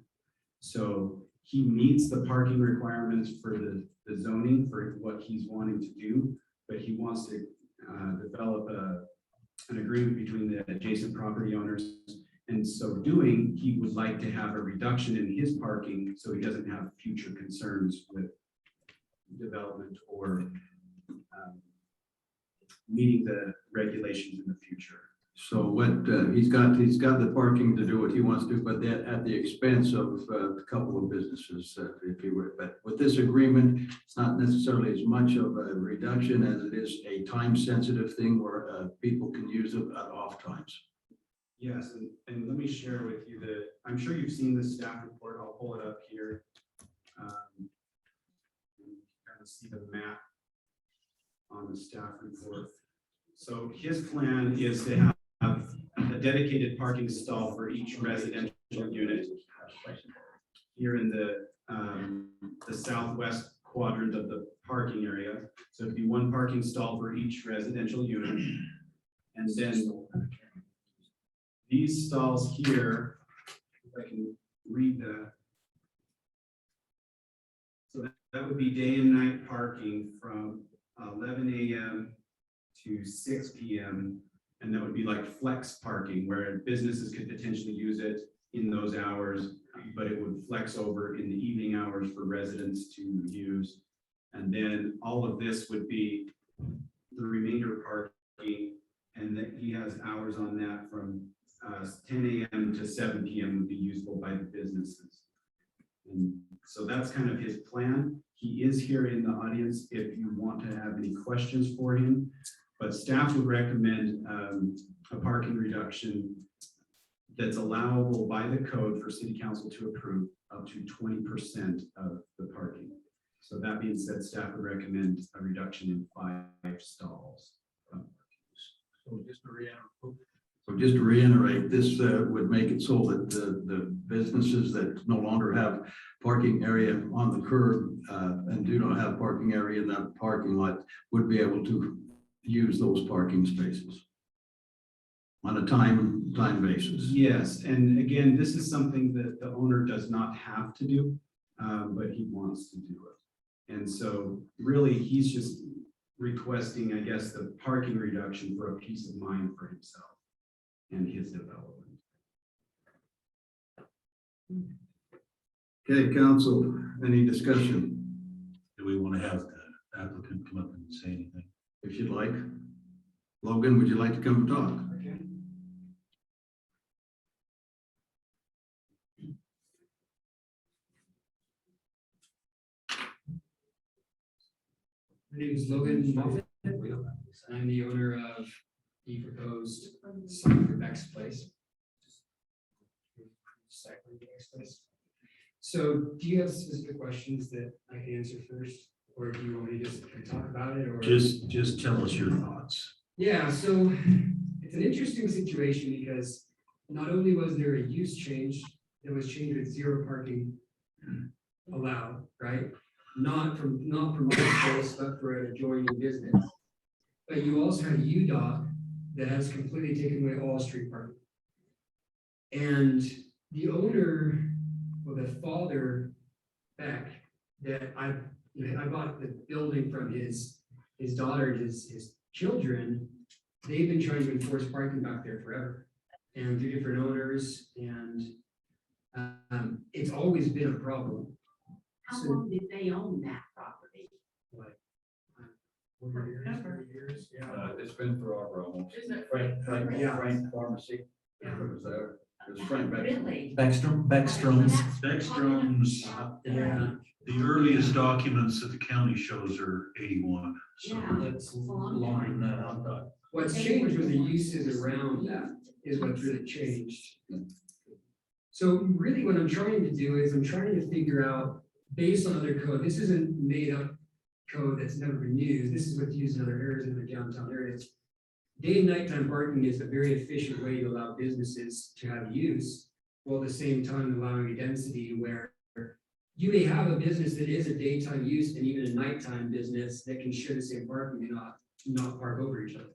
So he meets the parking requirements for the zoning for what he's wanting to do, but he wants to develop an agreement between the adjacent property owners. And so doing, he would like to have a reduction in his parking so he doesn't have future concerns with development or meeting the regulations in the future. So what he's got the parking to do what he wants to do, but that at the expense of a couple of businesses, if he were. But with this agreement, it's not necessarily as much of a reduction as it is a time-sensitive thing where people can use it at off times. Yes, and let me share with you I'm sure you've seen the staff report. I'll pull it up here. Kind of see the map on the staff report. So his plan is to have a dedicated parking stall for each residential unit here in the southwest quadrant of the parking area. So it'd be 1 parking stall for each residential unit. And then these stalls here, if I can read that. So that would be day and night parking from 11 a.m. to 6 p.m. And that would be like flex parking where businesses could potentially use it in those hours, but it would flex over in the evening hours for residents to use. And then all of this would be the remainder parking, and that he has hours on that from 10 a.m. to 7 p.m. would be usable by the businesses. And so that's kind of his plan. He is here in the audience if you want to have any questions for him, but staff would recommend a parking reduction that's allowable by the code for city council to approve up to 20% of the parking. So that being said, staff would recommend a reduction in 5 stalls. So just to reiterate, So just to reiterate, this would make it so that the businesses that no longer have parking area on the curb and do not have parking area in that parking lot would be able to use those parking spaces on a time basis. Yes, and again, this is something that the owner does not have to do, but he wants to do it. And so really, he's just requesting, I guess, the parking reduction for a peace of mind for himself and his development. Okay, council, any discussion, Do we want to have the applicant come up and say anything? if you'd like? Logan, would you like to come and talk? My name is Logan Moffett. I'm the owner of the proposed site for Beck's Place. So do you have specific questions that I can answer first? Or do you want me to just talk about it or? Just tell us your thoughts. Yeah, so it's an interesting situation because not only was there a use change that was changed with zero parking allowed, right? Not from my place, but for an adjoining business. But you also had UDOT that has completely taken away all street parking. And the owner, well, the father, Beck, that I bought the building from his daughter, his children, they've been trying to enforce parking back there forever. And through different owners, and it's always been a problem. How long did they own that property? Over years, yeah. It's been forever almost. Isn't it? Frank Yeah. Pharmacy. Yeah. It was there. It was Frank Beck. Really? Beckstrom's. Yeah. The earliest documents that the county shows are 81. So Yeah. That's longer than that, I thought. What's changed with the uses around that is what's really changed. So really what I'm trying to do is I'm trying to figure out, based on other code, this isn't made up code that's never been used. This is what's used in other areas, in the downtown areas. Day and nighttime parking is a very efficient way to allow businesses to have use, while at the same time allowing a density where you may have a business that is a daytime use and even a nighttime business that can share the same parking and not park over each other.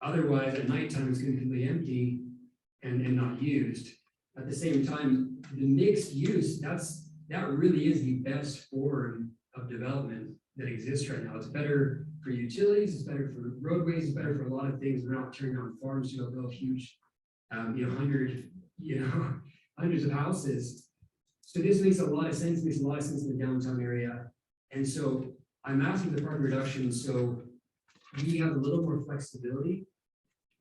Otherwise, at nighttime, it's going to be completely empty and not used. At the same time, the mixed use, that really is the best form of development that exists right now. It's better for utilities, it's better for roadways, it's better for a lot of things. We're not turning on farms to build huge, hundreds of houses. So this makes a lot of sense, makes a lot of sense in the downtown area. And so I'm asking the parking reduction, so we have a little more flexibility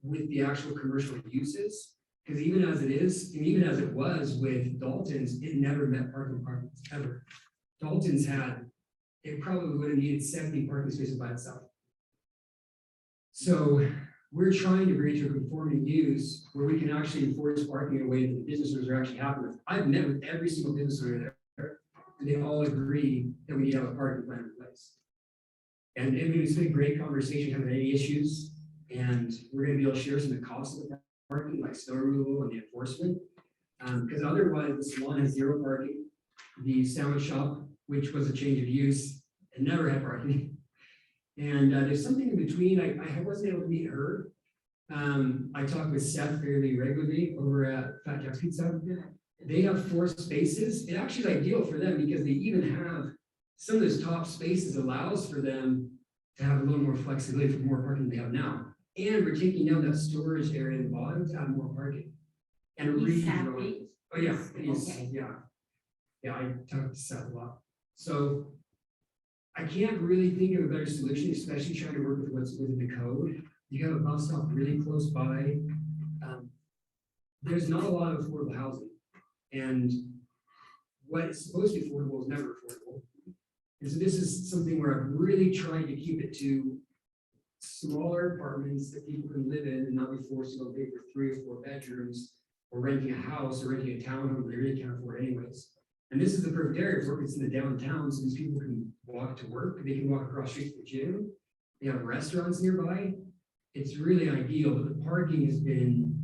with the actual commercial uses. Because even as it is, and even as it was with Dalton's, it never met parking requirements ever. Dalton's it probably would have needed 70 parking spaces by itself. So we're trying to bring it to a conforming use where we can actually enforce parking in a way that the business owners are actually happy with. I've met with every single business owner there, and they all agree that we need to have a parking plan in place. And it's been a great conversation, haven't had any issues, and we're going to be able to share some of the costs of the parking, like snow removal and the enforcement. Because otherwise, the salon has zero parking. The sandwich shop, which was a change of use, it never had parking. And there's something in between. I wasn't able to meet her. I talk with Seth fairly regularly over at Fat Jack's Pizza. They have 4 spaces. It actually is ideal for them because they even have some of those top spaces allows for them to have a little more flexibility for more parking than they have now. And we're taking down that storage area in the bottom to have more parking. And He's regrowing. happy? Oh, yeah, he's, Okay. yeah, I talk to Seth a lot. So I can't really think of a better solution, especially trying to work with what's within the code. You have a bus stop really close by. There's not a lot of affordable housing. And what is supposed to be affordable is never affordable. And so this is something where I've really tried to keep it to smaller apartments that people can live in and not be forced to go pay for 3 or 4 bedrooms or renting a house or renting a townhome they really can't afford anyways. And this is the perfect area for it. It's in the downtown, so these people can walk to work. They can walk across the street to the gym. They have restaurants nearby. it's really ideal, but the parking has been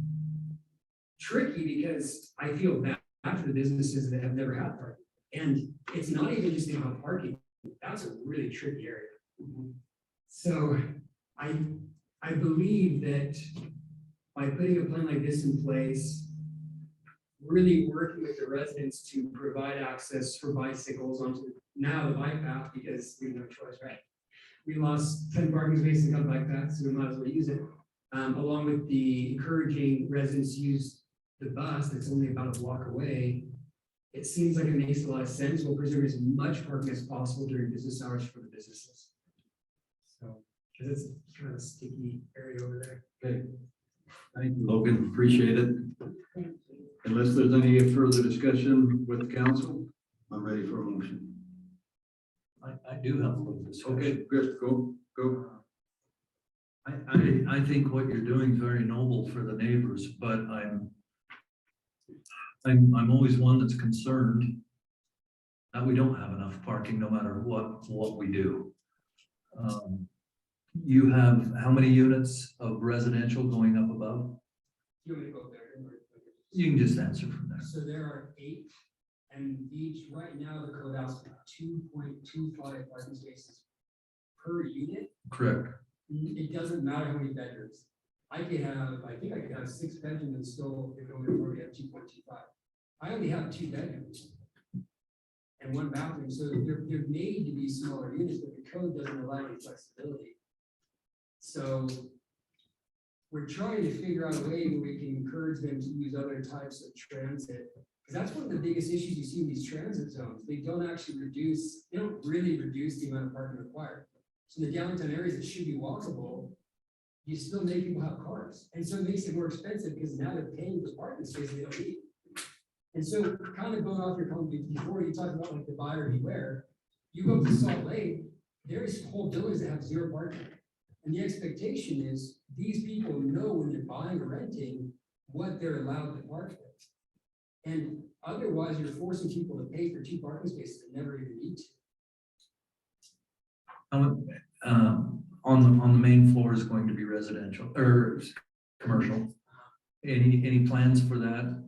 tricky because I feel bad for the businesses that have never had parking. And it's not even just about parking, that's a really tricky area. So I believe that by putting a plan like this in place, really working with the residents to provide access for bicycles onto now the bike path, because we have no choice, right? We lost 10 parking spaces and got bike paths, so we might as well use it. Along with the encouraging residents to use the bus that's only about a block away, it seems like it makes a lot of sense. We'll preserve as much parking as possible during business hours for the businesses. So, because it's kind of a sticky area over there. Okay. Thank you, Logan. Appreciate it. Unless there's any further discussion with council, I'm ready for a motion. I do have a little discussion. Okay, Chris, go. I think what you're doing is very noble for the neighbors, but I'm always one that's concerned that we don't have enough parking no matter what we do. You have how many units of residential going up above? You want me to go there? You can just answer from there. So there are 8, and each, right now, the code asks for 2.25 parking spaces per unit. Correct. It doesn't matter how many bedrooms. I think I could have 6 bedrooms and still, if only already have 2.25. I only have 2 bedrooms and 1 bathroom, so they're made to be smaller units, but the code doesn't allow any flexibility. So we're trying to figure out a way where we can encourage them to use other types of transit. Because that's one of the biggest issues you see in these transit zones. They don't really reduce the amount of parking required. So in the downtown areas that should be walkable, you still make people have cars. And so it makes it more expensive because now they're paying for parking space they don't need. And so kind of going off your comment before, you talked about like the buyer beware. You go to Salt Lake, there's whole buildings that have 0 parking. And the expectation is these people know when they're buying or renting what they're allowed to park with. And otherwise, you're forcing people to pay for 2 parking spaces that never even need to. On the main floor is going to be residential or commercial. Any plans for that?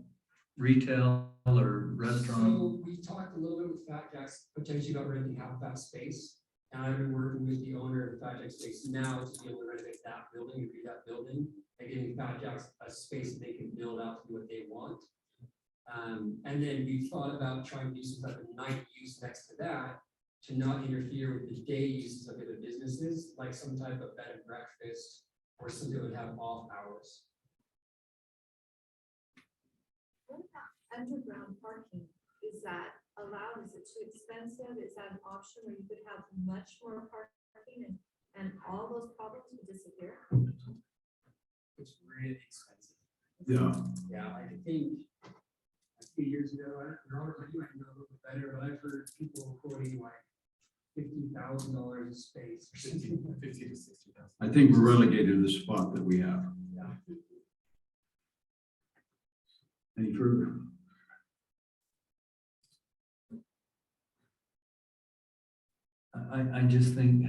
Retail or restaurant? So we talked a little bit with Fat Jack's potentially about renting half that space. And I've been working with the owner of the Fat Jack space now to be able to renovate that building and be that building and giving Fat Jack's a space that they can build out to do what they want. And then we thought about trying to do some type of night use next to that to not interfere with the day uses of other businesses, like some type of bed and breakfast or something that would have off hours. What about underground parking? Is that allowed? Is it too expensive? Is that an option where you could have much more parking and all those problems would disappear? It's really expensive. Yeah. Yeah, I think a few years ago, Robert, you might know a little bit better, but I've heard people quoting like $50,000 a space. 50 to 60,000. I think we're relegated to the spot that we have. Yeah. Any further? I just think,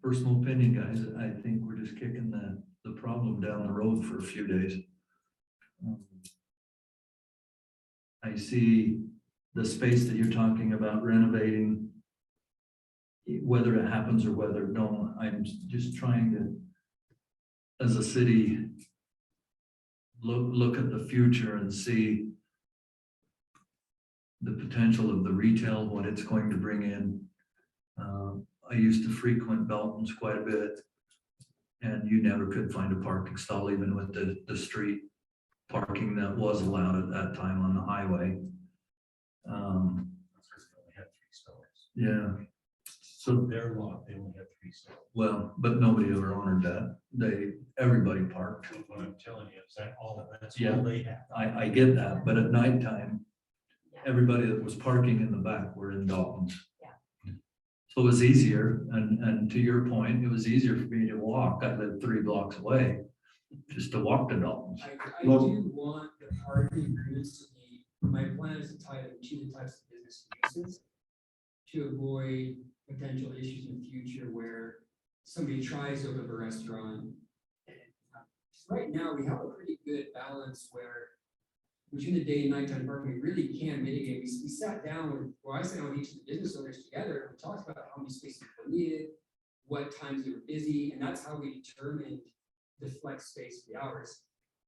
personal opinion, guys, I think we're just kicking the problem down the road for a few days. I see the space that you're talking about renovating, whether it happens or whether it don't. I'm just trying to, as a city, look at the future and see the potential of the retail, what it's going to bring in. I used to frequent Belton's quite a bit, and you never could find a parking stall, even with the street parking that was allowed at that time on the highway. Yeah. So Their lot, they only had 3 stalls. well, but nobody ever honored that. Everybody parked. What I'm telling you is that's all Yeah. they have. I get that, but at nighttime, everybody that was parking in the back were in Dalton's. So it was easier, and to your point, it was easier for me to walk. I lived 3 blocks away, just to walk to Dalton's. I do want the parking agreements to be, my plan is to tie them to the types of business uses to avoid potential issues in the future where somebody tries to open up a restaurant right now, we have a pretty good balance where between the day and nighttime parking, we really can mitigate. We sat down with, well, I sat down with each of the business owners together, and we talked about how many spaces people needed, what times they were busy, and that's how we determined the flex space for the hours.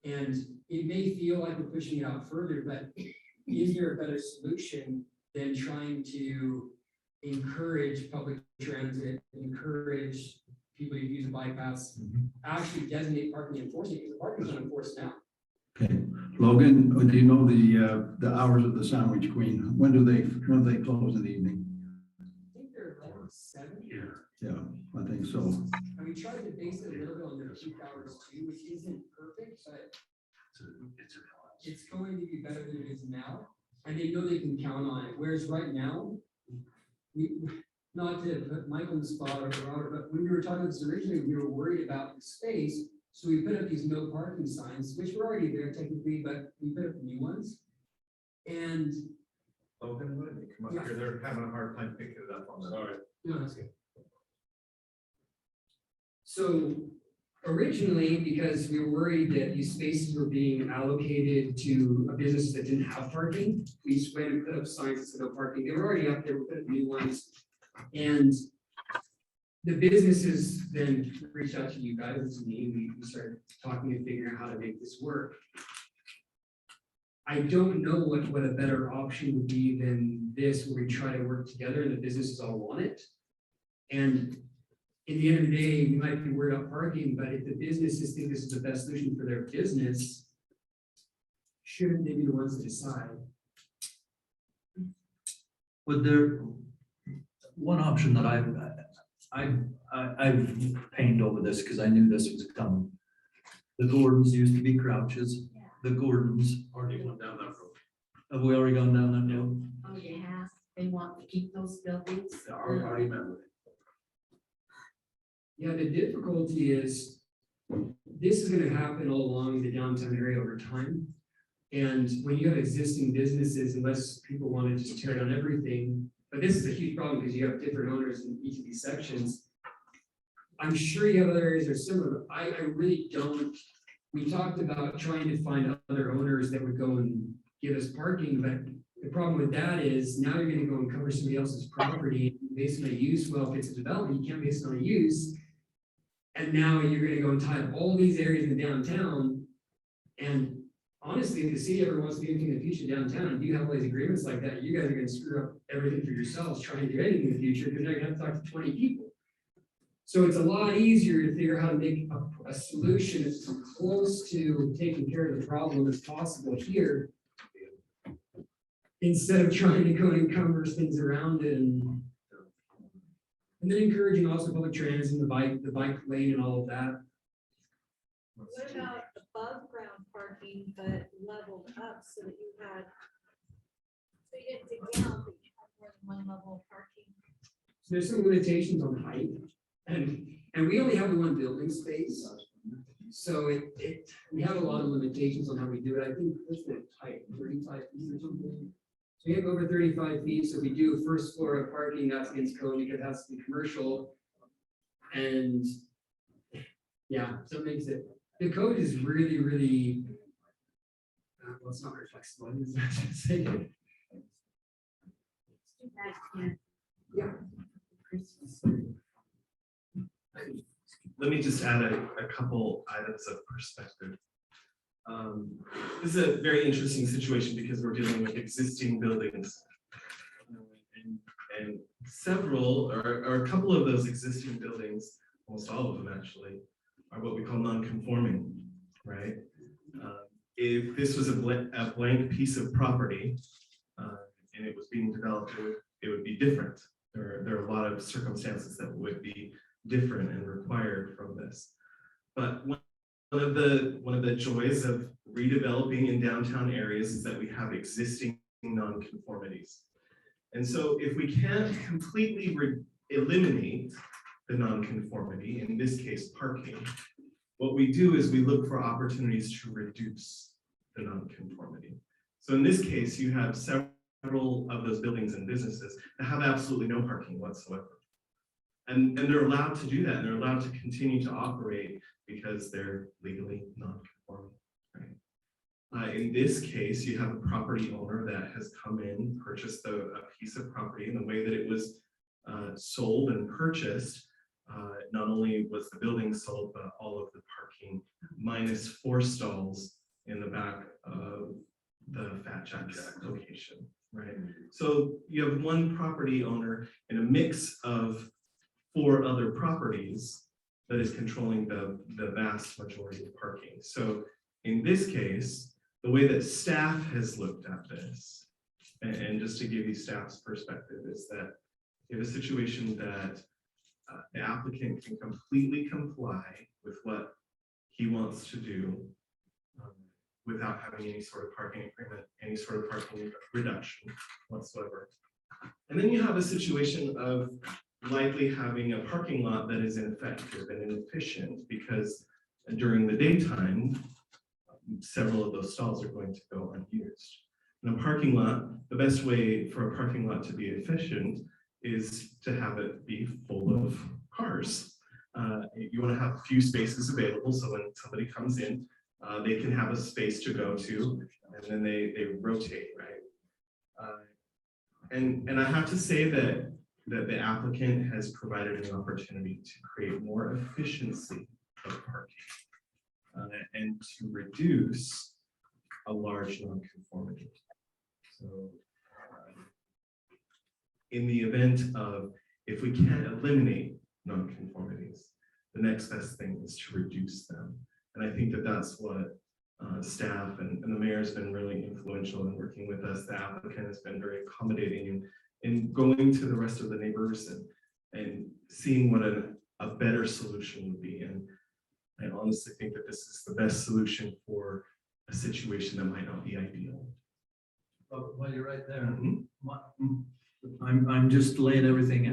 And it may feel like we're pushing it out further, but is there a better solution than trying to encourage public transit, encourage people to use the bike paths, actually designate parking enforcement, because the parking is not enforced now. Okay, Logan, do you know the hours of the Sandwich Queen? When do they close in the evening? I think they're like 7 here. Yeah, I think so. And we tried to base it a little bit on their peak hours too, which isn't perfect, but it's going to be better than it is now. And they know they can count on it. Whereas right now, we, not to put Michael in the spot or Robert, but when we were talking this originally, we were worried about the space. So we put up these no parking signs, which were already there technically, but we put up new ones. And Logan, why don't you come up here? They're having a hard time picking it up on the. Sorry. no, that's good. So originally, because we were worried that these spaces were being allocated to a business that didn't have parking, we just went and put up signs that said no parking. They were already up there, we put up new ones. And the businesses then reached out to you guys, and to me, we started talking and figuring out how to make this work. I don't know what a better option would be than this, where we try to work together and the businesses all want it. And in the end of the day, we might be worried about parking, but if the businesses think this is the best solution for their business, shouldn't they be the ones to decide? Would there, one option that I've pained over this because I knew this was coming. The Gordons used to be Crouches. The Gordons. Already went down that road. Have we already gone down that road? Oh, yeah, they want to keep those buildings. Yeah, already met with it. Yeah, the difficulty is, this is gonna happen all along the downtown area over time. And when you have existing businesses, unless people want to just tear down everything, but this is a huge problem because you have different owners in each of these sections. I'm sure you have other areas that are similar, but I really don't. We talked about trying to find other owners that would go and give us parking, but the problem with that is now you're gonna go and cover somebody else's property based on a use. Well, if it's a development, you can't base it on a use. And now you're gonna go and tie up all these areas in downtown. And honestly, if the city ever wants to do anything in the future downtown, if you have all these agreements like that, you guys are gonna screw up everything for yourselves trying to do anything in the future, because you're gonna have to talk to 20 people. So it's a lot easier to figure out how to make a solution that's close to taking care of the problem as possible here, instead of trying to go and encumber things around it. And then encouraging also public transit and the bike lane and all of that. What about above ground parking, but leveled up so that you had, so you didn't dig down, but you had more than one level of parking? So there's some limitations on height, and we only have the one building space. So we have a lot of limitations on how we do it. I think, what's the height, 35 feet or something? So we have over 35 feet, so we do a first floor of parking, that's against code because it has to be commercial. And yeah, so it makes it, the code is really, really, well, it's not very flexible, I should say. Yeah. Let me just add a couple items of perspective. This is a very interesting situation because we're dealing with existing buildings. And several, or a couple of those existing buildings, almost all of them actually, are what we call non-conforming, right? If this was a blank piece of property and it was being developed, it would be different. There are a lot of circumstances that would be different and required from this. But one of the joys of redeveloping in downtown areas is that we have existing nonconformities. And so if we can't completely eliminate the nonconformity, in this case parking, what we do is we look for opportunities to reduce the nonconformity. So in this case, you have several of those buildings and businesses that have absolutely no parking whatsoever. And they're allowed to do that, and they're allowed to continue to operate because they're legally non-conforming, right? In this case, you have a property owner that has come in, purchased a piece of property, and the way that it was sold and purchased, not only was the building sold, but all of the parking minus 4 stalls in the back of the Fat Jack's location, right? So you have one property owner in a mix of 4 other properties that is controlling the vast majority of parking. So in this case, the way that staff has looked at this, and just to give you staff's perspective, is that you have a situation that the applicant can completely comply with what he wants to do without having any sort of parking agreement, any sort of parking reduction whatsoever. And then you have a situation of likely having a parking lot that is ineffective and inefficient because during the daytime, several of those stalls are going to go unused. In a parking lot, the best way for a parking lot to be efficient is to have it be full of cars. You want to have a few spaces available so when somebody comes in, they can have a space to go to, and then they rotate, right? And I have to say that the applicant has provided an opportunity to create more efficiency of parking and to reduce a large nonconformity. So in the event of, if we can't eliminate nonconformities, the next best thing is to reduce them. And I think that that's what staff and the mayor has been really influential in working with us. The applicant has been very accommodating in going to the rest of the neighbors and seeing what a better solution would be. And I honestly think that this is the best solution for a situation that might not be ideal. But while you're right there, I'm just laying everything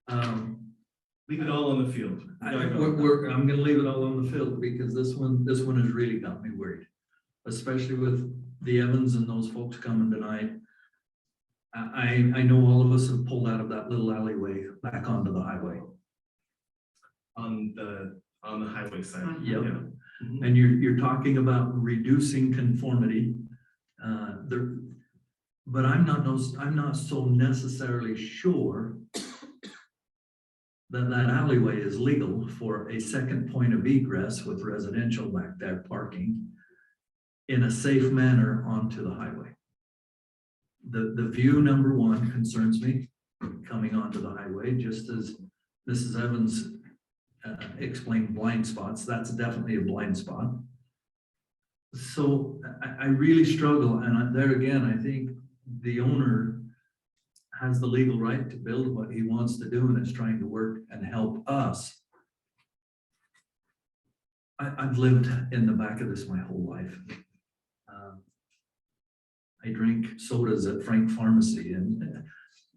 out. Leave it all on the field. I'm gonna leave it all on the field because this one has really got me worried, especially with the Evans and those folks coming tonight. I know all of us have pulled out of that little alleyway back onto the highway. On the highway side. Yep. Yeah. And you're talking about reducing conformity. But I'm not so necessarily sure that alleyway is legal for a second point of egress with residential back there parking in a safe manner onto the highway. The view, number one, concerns me coming onto the highway, just as Mrs. Evans explained blind spots. That's definitely a blind spot. So I really struggle, and there again, I think the owner has the legal right to build what he wants to do and is trying to work and help us. I've lived in the back of this my whole life. I drink sodas at Frank Pharmacy, and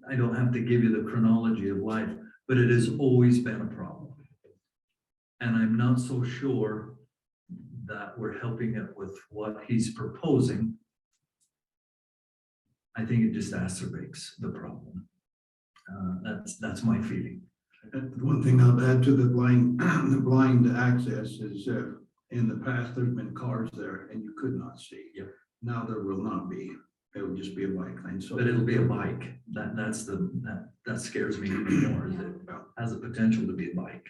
I don't have to give you the chronology of life, but it has always been a problem. And I'm not so sure that we're helping it with what he's proposing. I think it just exacerbates the problem. That's my feeling. One thing I'll add to the blind access is in the past, there's been cars there and you could not see. Yep. Now there will not be. It will just be a bike lane. So, But it'll be a bike. That scares me even more. Is it has the potential to be a bike.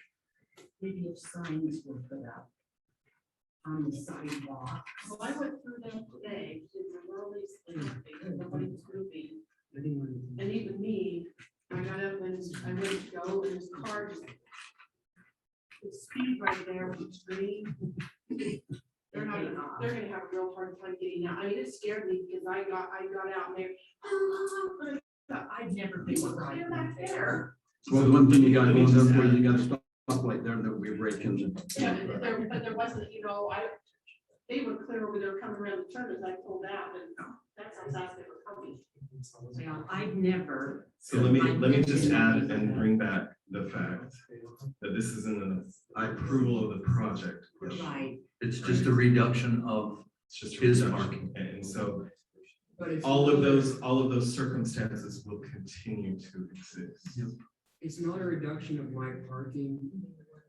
Maybe if signs were put up on the sidewalk. Well, I went through them today, the world is sleeping, nobody was moving. And even me, I got up and I went to go and this car just, the speed right there was green. They're gonna have a real hard time getting out. I mean, it scared me because I got out there. I'd never been right back there. well, the one thing you got going there for you got a stop light there, and there will be break-ins. Yeah, but there wasn't, they were clear over there coming around the turn as I pulled out, and that's how fast they were coming. Well, I've never. So let me just add and bring back the fact that this isn't an approval of the project. Right. It's just a reduction of It's just his reduction. parking. And so But it's all of not- those circumstances will continue to exist. It's not a reduction of my parking.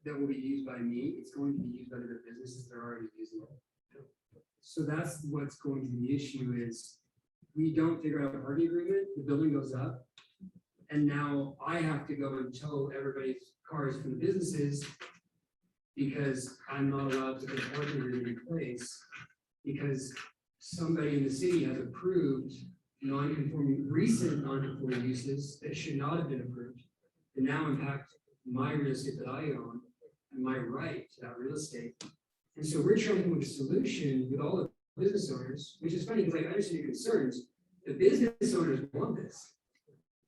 that will be used by me. It's going to be used by the businesses that are already using it. So that's what's going to be the issue is we don't figure out a parking agreement, the building goes up. And now I have to go and tow everybody's cars from the businesses because I'm not allowed to put a parking agreement in place because somebody in the city has approved recent non-conforming uses that should not have been approved and now impact my real estate that I own and my right to that real estate. And so we're trying to come up with a solution with all the business owners, which is funny because I understand your concerns. The business owners want this.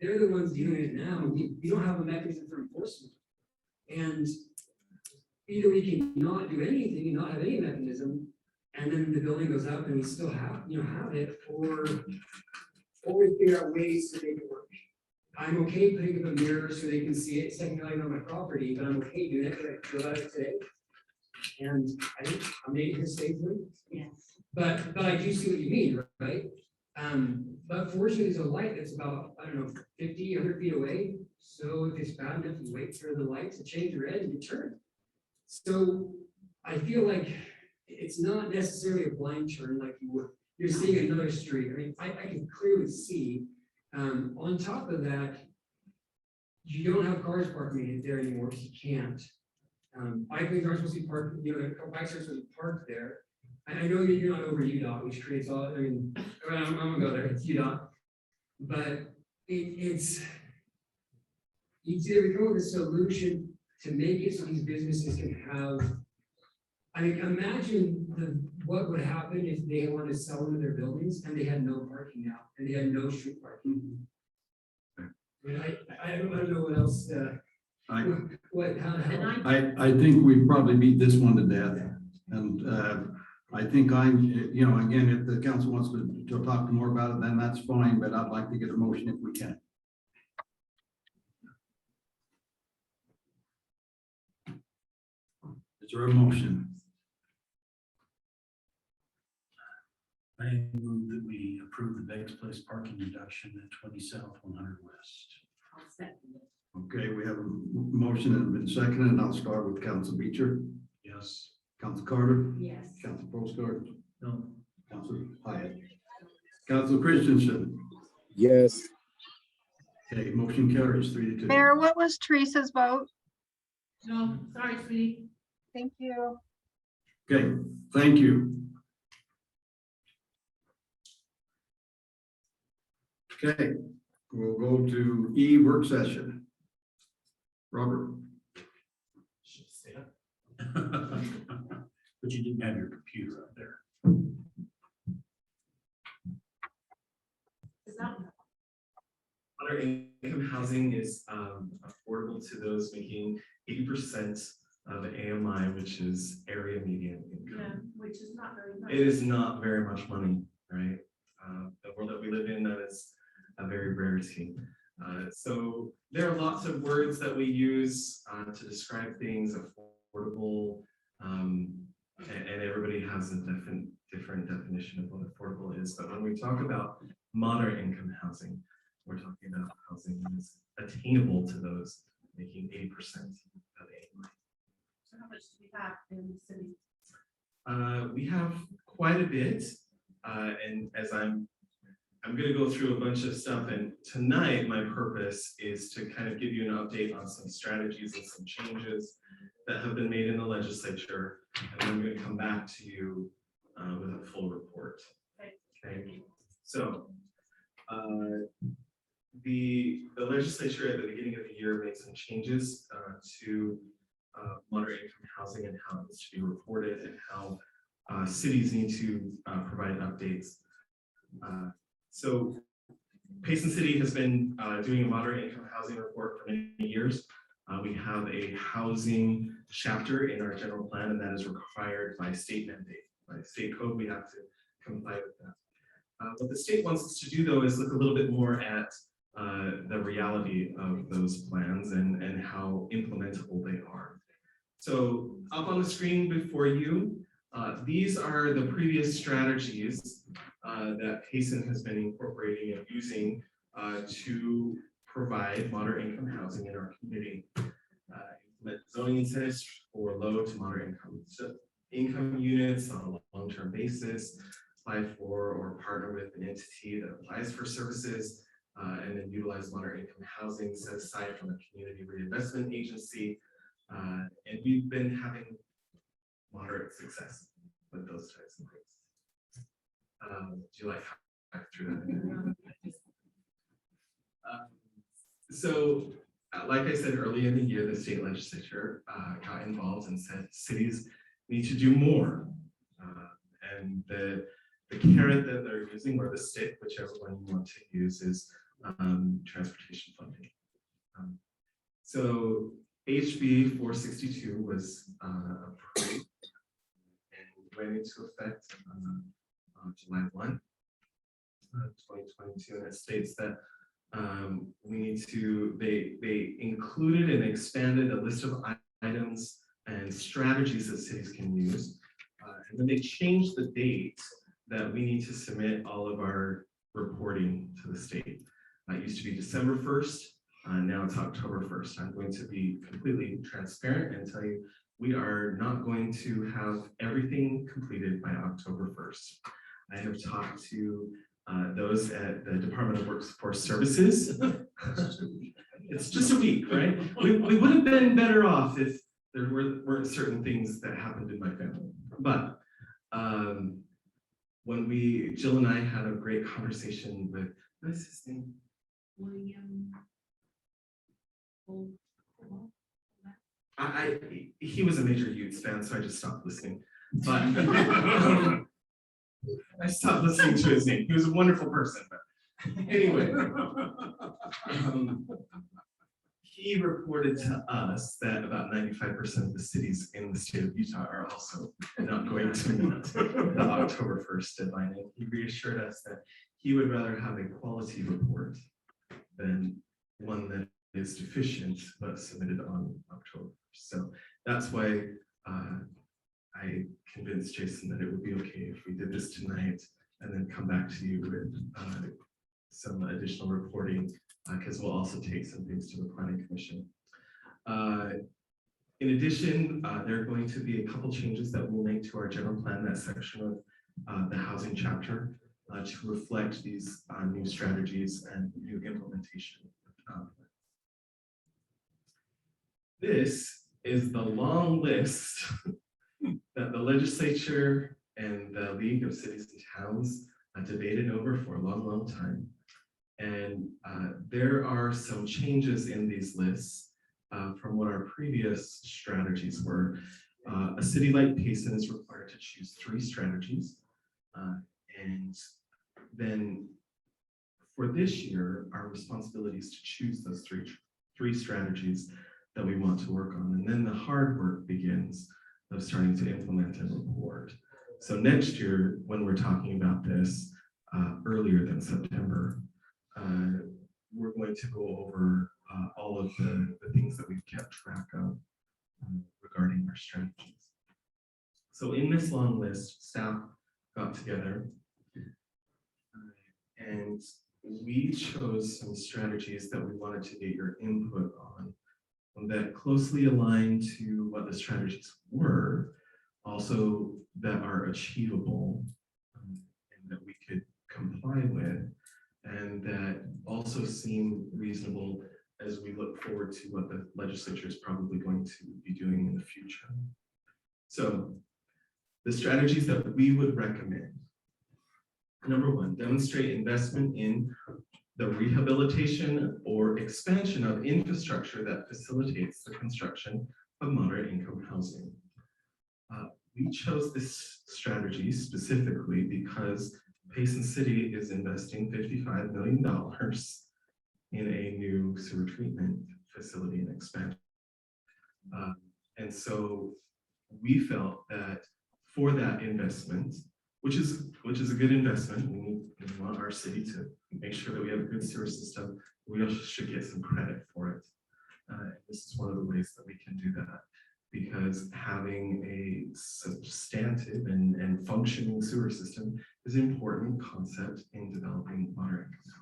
They're the ones doing it now. We don't have a mechanism for enforcement. And either we can not do anything and not have any mechanism, and then the building goes up and we still have it, or we figure out ways to make it work. I'm okay putting up a mirror so they can see it second line on my property, but I'm okay doing it because I feel about it today. And I think I'm making this safely. Yes. But I do see what you mean, right? But fortunately, there's a light that's about, I don't know, 50, 100 feet away. So if it's bad enough, you wait for the light to change red and you turn. So I feel like it's not necessarily a blind turn like you're seeing another street. I mean, I can clearly see. On top of that, you don't have cars parking there anymore because you can't. Bike lanes aren't supposed to be parked, bikes are supposed to be parked there. I know you're not over UDOT, which creates all, I'm gonna go there, it's UDOT. But it's either we come up with a solution to make it so these businesses can have, I mean, imagine what would happen if they wanted to sell into their buildings and they had no parking now, and they had no street parking. I mean, I don't know what else, I think we probably beat this one to death. And I think again, if the council wants to talk more about it, then that's fine, but I'd like to get a motion if we can. Is there a motion? I move that we approve the Beggs Place parking reduction at 20 South, 100 West. I'll second it. Okay, we have a motion and been seconded, and I'll start with Council Beecher. Yes. Council Carter. Yes. Council Postcard. No. Council Hyatt. Council Christensen. Yes. Okay, motion carries 3-2. Mayor, what was Teresa's vote? No, sorry, sweetie. Thank you. Okay, thank you. Okay, we'll go to E, work session. Robert. But you didn't have your computer up there. Is that Moderate income housing is affordable to those making 80% of AMI, which is area median income. which is not very much. It is not very much money, right? The world that we live in, that is a very rarity. So there are lots of words that we use to describe things, affordable, and everybody has a different definition of what affordable is. But when we talk about moderate income housing, we're talking about housing that is attainable to those making 80% of AMI. So how much do we have in the city? We have quite a bit, and as I'm going to go through a bunch of stuff, and tonight my purpose is to kind of give you an update on some strategies and some changes that have been made in the legislature, and I'm going to come back to you with a full report. Okay, so the legislature at the beginning of the year made some changes to moderate income housing and how it's to be reported and how cities need to provide updates. So Payson City has been doing a moderate income housing report for many years. We have a housing chapter in our general plan, and that is required by state mandate. By state code, we have to comply with that. What the state wants us to do, though, is look a little bit more at the reality of those plans and how implementable they are. So up on the screen before you, these are the previous strategies that Payson has been incorporating and using to provide moderate income housing in our community. implement zoning incentives for low to moderate income units on a long-term basis, apply for or partner with an entity that applies for services, and then utilize moderate income housing set aside from a community reinvestment agency. And we've been having moderate success with those types of things. Do you like how I threw that? So, like I said earlier in the year, the state legislature got involved and said cities need to do more. And the carrot that they're using, or the stick, whichever one you want to use, is transportation funding. So HB 462 was approved and went into effect on July 1, 2022, and it states that we need to, they included and expanded a list of items and strategies that cities can use. And then they changed the date that we need to submit all of our reporting to the state. It used to be December 1st, now it's October 1st. I'm going to be completely transparent and tell you, we are not going to have everything completed by October 1st. I have talked to those at the Department of Workforce Services. It's just a week, right? We would have been better off if there weren't certain things that happened in my family. But when Jill and I had a great conversation with, what is his name? William. He was a major Utes fan, so I just stopped listening. But I stopped listening to his name. He was a wonderful person. But anyway, he reported to us that about 95% of the cities in the state of Utah are also not going to meet the October 1st deadline. And he reassured us that he would rather have a quality report than one that is deficient but submitted on October 1st. So that's why I convinced Jason that it would be okay if we did this tonight and then come back to you with some additional reporting, because we'll also take some things to the Planning Commission. In addition, there are going to be a couple changes that we'll make to our general plan, that section of the housing chapter, to reflect these new strategies and new implementation. This is the long list that the legislature and the League of Cities and Towns debated over for a long, long time. And there are some changes in these lists from what our previous strategies were. A city like Payson is required to choose 3 strategies. And then for this year, our responsibility is to choose those three strategies that we want to work on. And then the hard work begins of starting to implement and report. So next year, when we're talking about this earlier than September, we're going to go over all of the things that we've kept track of regarding our strategies. So in this long list, staff got together and we chose some strategies that we wanted to get your input on that closely aligned to what the strategies were, also that are achievable and that we could comply with, and that also seem reasonable as we look forward to what the legislature is probably going to be doing in the future. So the strategies that we would recommend: number 1, demonstrate investment in the rehabilitation or expansion of infrastructure that facilitates the construction of moderate income housing. We chose this strategy specifically because Payson City is investing $55 million in a new sewer treatment facility and expansion. And so we felt that for that investment, which is a good investment, we want our city to make sure that we have a good sewer system, we also should get some credit for it. This is one of the ways that we can do that, because having a substantive and functioning sewer system is an important concept in developing moderate income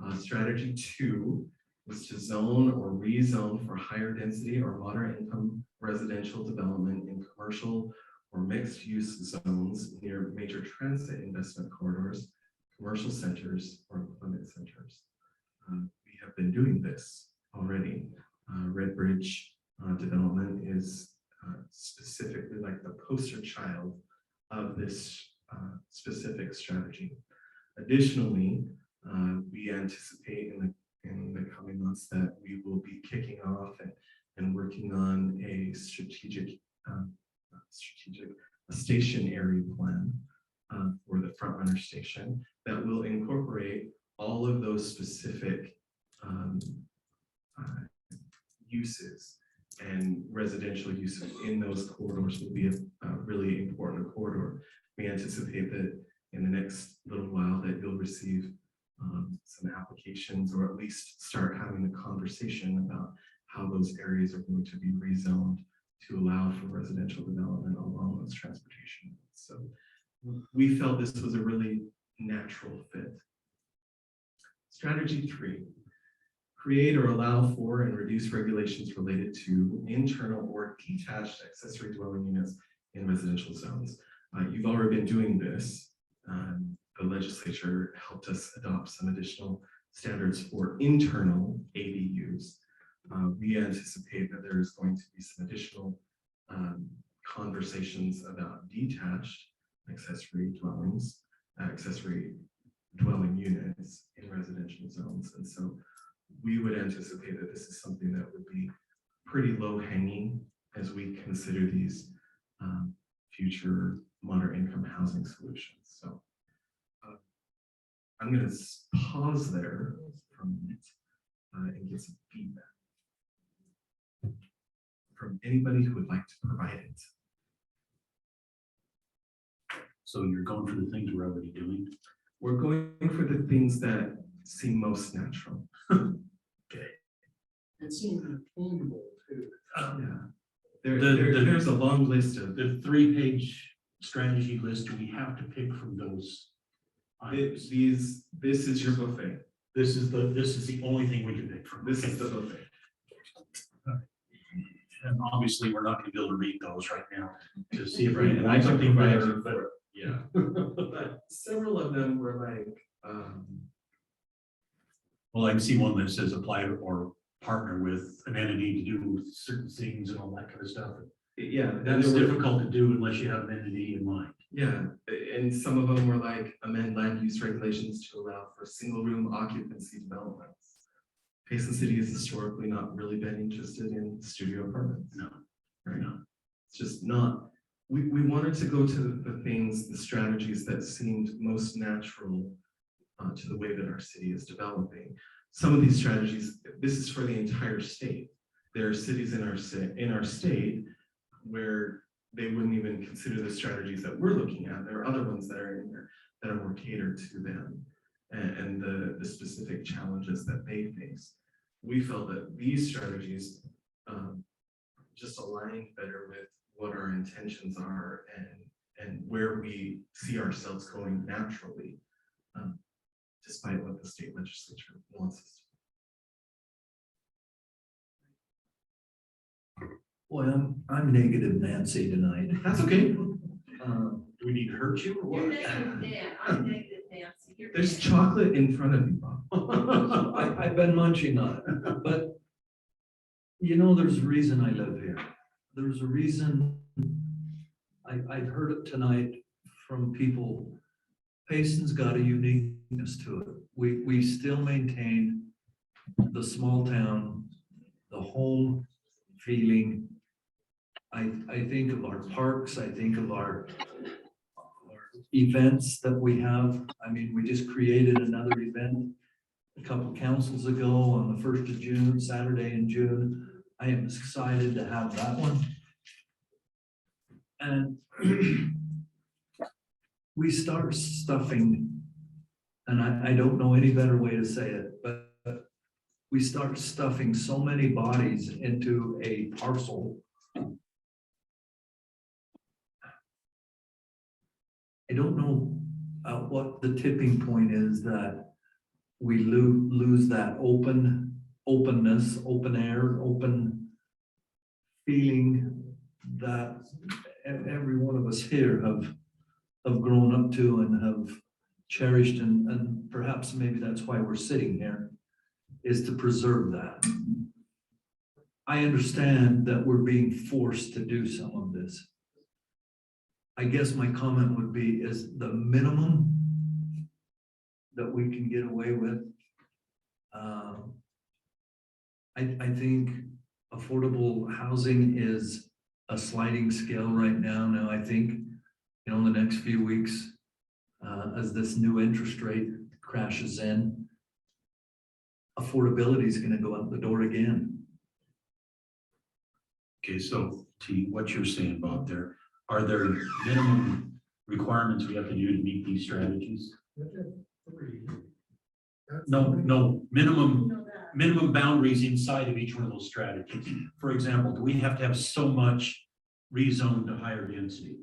housing. Strategy 2 was to zone or rezone for higher density or moderate income residential development in commercial or mixed use zones near major transit investment corridors, commercial centers, or employment centers. We have been doing this already. Red Bridge development is specifically like the poster child of this specific strategy. Additionally, we anticipate in the coming months that we will be kicking off and working on a strategic stationary plan for the front runner station that will incorporate all of those specific uses, and residential uses in those corridors will be a really important corridor. We anticipate that in the next little while that you'll receive some applications, or at least start having a conversation about how those areas are going to be rezoned to allow for residential development along those transportation. So we felt this was a really natural fit. Strategy 3, create or allow for and reduce regulations related to internal or detached accessory dwelling units in residential zones. You've already been doing this. The legislature helped us adopt some additional standards for internal ADUs. We anticipate that there is going to be some additional conversations about detached accessory dwelling units in residential zones. And so we would anticipate that this is something that would be pretty low hanging as we consider these future moderate income housing solutions. So I'm going to pause there for a minute and get some feedback from anybody who would like to provide it. So you're going for the things we're already doing? We're going for the things that seem most natural. It seemed attainable too. Yeah. There's a long list of the 3-page strategy list. Do we have to pick from those items? This is your buffet. This is the only thing we can pick from. This is the buffet. And obviously, we're not going to be able to read those right now to see if we Right, can and I find can something provide better. you But yeah, but several of them were like, well, I can see one that says apply or partner with an entity to do certain things and all that kind of stuff. yeah, That's difficult to do unless you have an entity in mind. Yeah, and some of them were like amend land use regulations to allow for single room occupancy developments. Payson City has historically not really been interested in studio apartments. No, right? no. It's just not. We wanted to go to the things, the strategies that seemed most natural to the way that our city is developing. Some of these strategies, this is for the entire state. There are cities in our state where they wouldn't even consider the strategies that we're looking at. There are other ones that are in there that are more catered to them and the specific challenges that they face. We felt that these strategies just align better with what our intentions are and where we see ourselves going naturally, despite what the state legislature wants us to. Well, I'm negative Nancy tonight. That's okay. Do we need to hurt you or You're what? negative Dan, I'm negative Nancy. You're There's Dan. chocolate in front of you, Bob. I've been munching on it, but you know, there's a reason I live here. There's a reason I've heard it tonight from people. Payson's got a uniqueness to it. We still maintain the small town, the home feeling. I think of our parks, I think of our events that we have. I mean, we just created another event a couple councils ago on the 1st of June, Saturday in June. I am excited to have that one. And we start stuffing, and I don't know any better way to say it, but we start stuffing so many bodies into a parcel. I don't know what the tipping point is that we lose that openness, open air, open feeling that every one of us here have grown up to and have cherished, and perhaps maybe that's why we're sitting here, is to preserve that. I understand that we're being forced to do some of this. I guess my comment would be, is the minimum that we can get away with. I think affordable housing is a sliding scale right now. Now, I think, you know, in the next few weeks, as this new interest rate crashes in, affordability is going to go out the door again. Okay, so T, what you're saying, Bob, are there minimum requirements we have to do to meet these strategies? No, minimum boundaries inside of each one of those strategies. For example, do we have to have so much rezoned to higher density?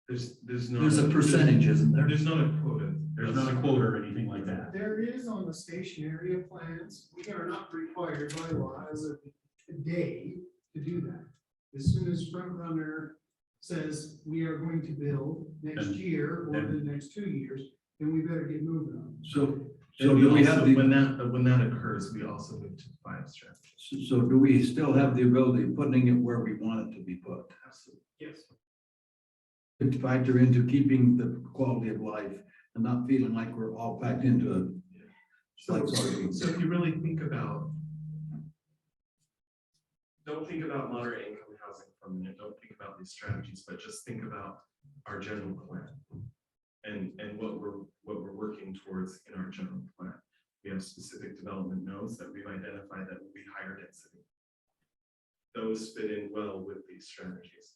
There's a percentage, isn't there? There's not a quota. There's not a quota or anything like that. There is on the station area plans. We are not required by law as of today to do that. As soon as front runner says we are going to build next year or the next 2 years, then we better get moving on. So So do we have also, the, when that occurs, we also move to 5 strategy. so do we still have the ability of putting it where we want it to be put? Absolutely. Yes. To factor into keeping the quality of life and not feeling like we're all packed into a. So if you really think about, don't think about moderate income housing for a minute, don't think about these strategies, but just think about our general plan and what we're working towards in our general plan. We have specific development nodes that we've identified that will be higher density. Those fit in well with these strategies.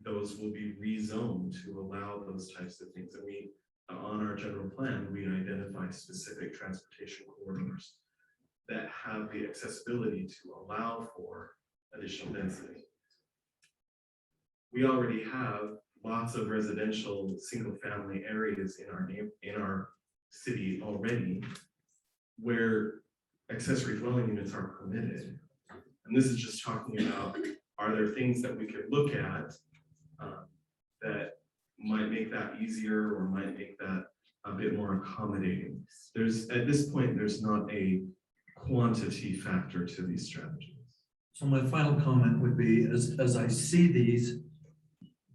Those will be rezoned to allow those types of things. And we, on our general plan, we identify specific transportation corridors that have the accessibility to allow for additional density. We already have lots of residential single-family areas in our city already where accessory dwelling units are permitted. And this is just talking about, are there things that we could look at that might make that easier or might make that a bit more accommodating? At this point, there's not a quantity factor to these strategies. So my final comment would be, as I see these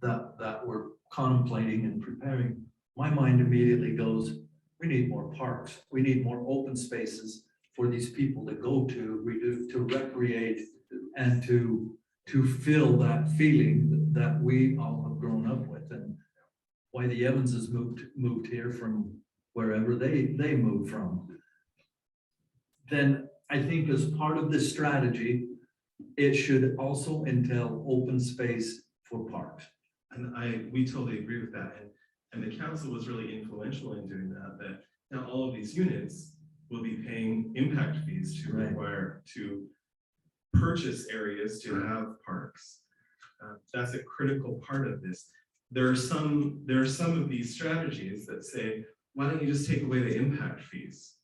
that we're contemplating and preparing, my mind immediately goes, we need more parks. We need more open spaces for these people to go to recreate and to feel that feeling that we all have grown up with, and why the Evanses moved here from wherever they moved from. Then I think as part of this strategy, it should also entail open space for parks. And we totally agree with that. And the council was really influential in doing that now all of these units will be paying impact fees to require to purchase areas to have parks. That's a critical part of this. There are some of these strategies that say, why don't you just take away the impact fees?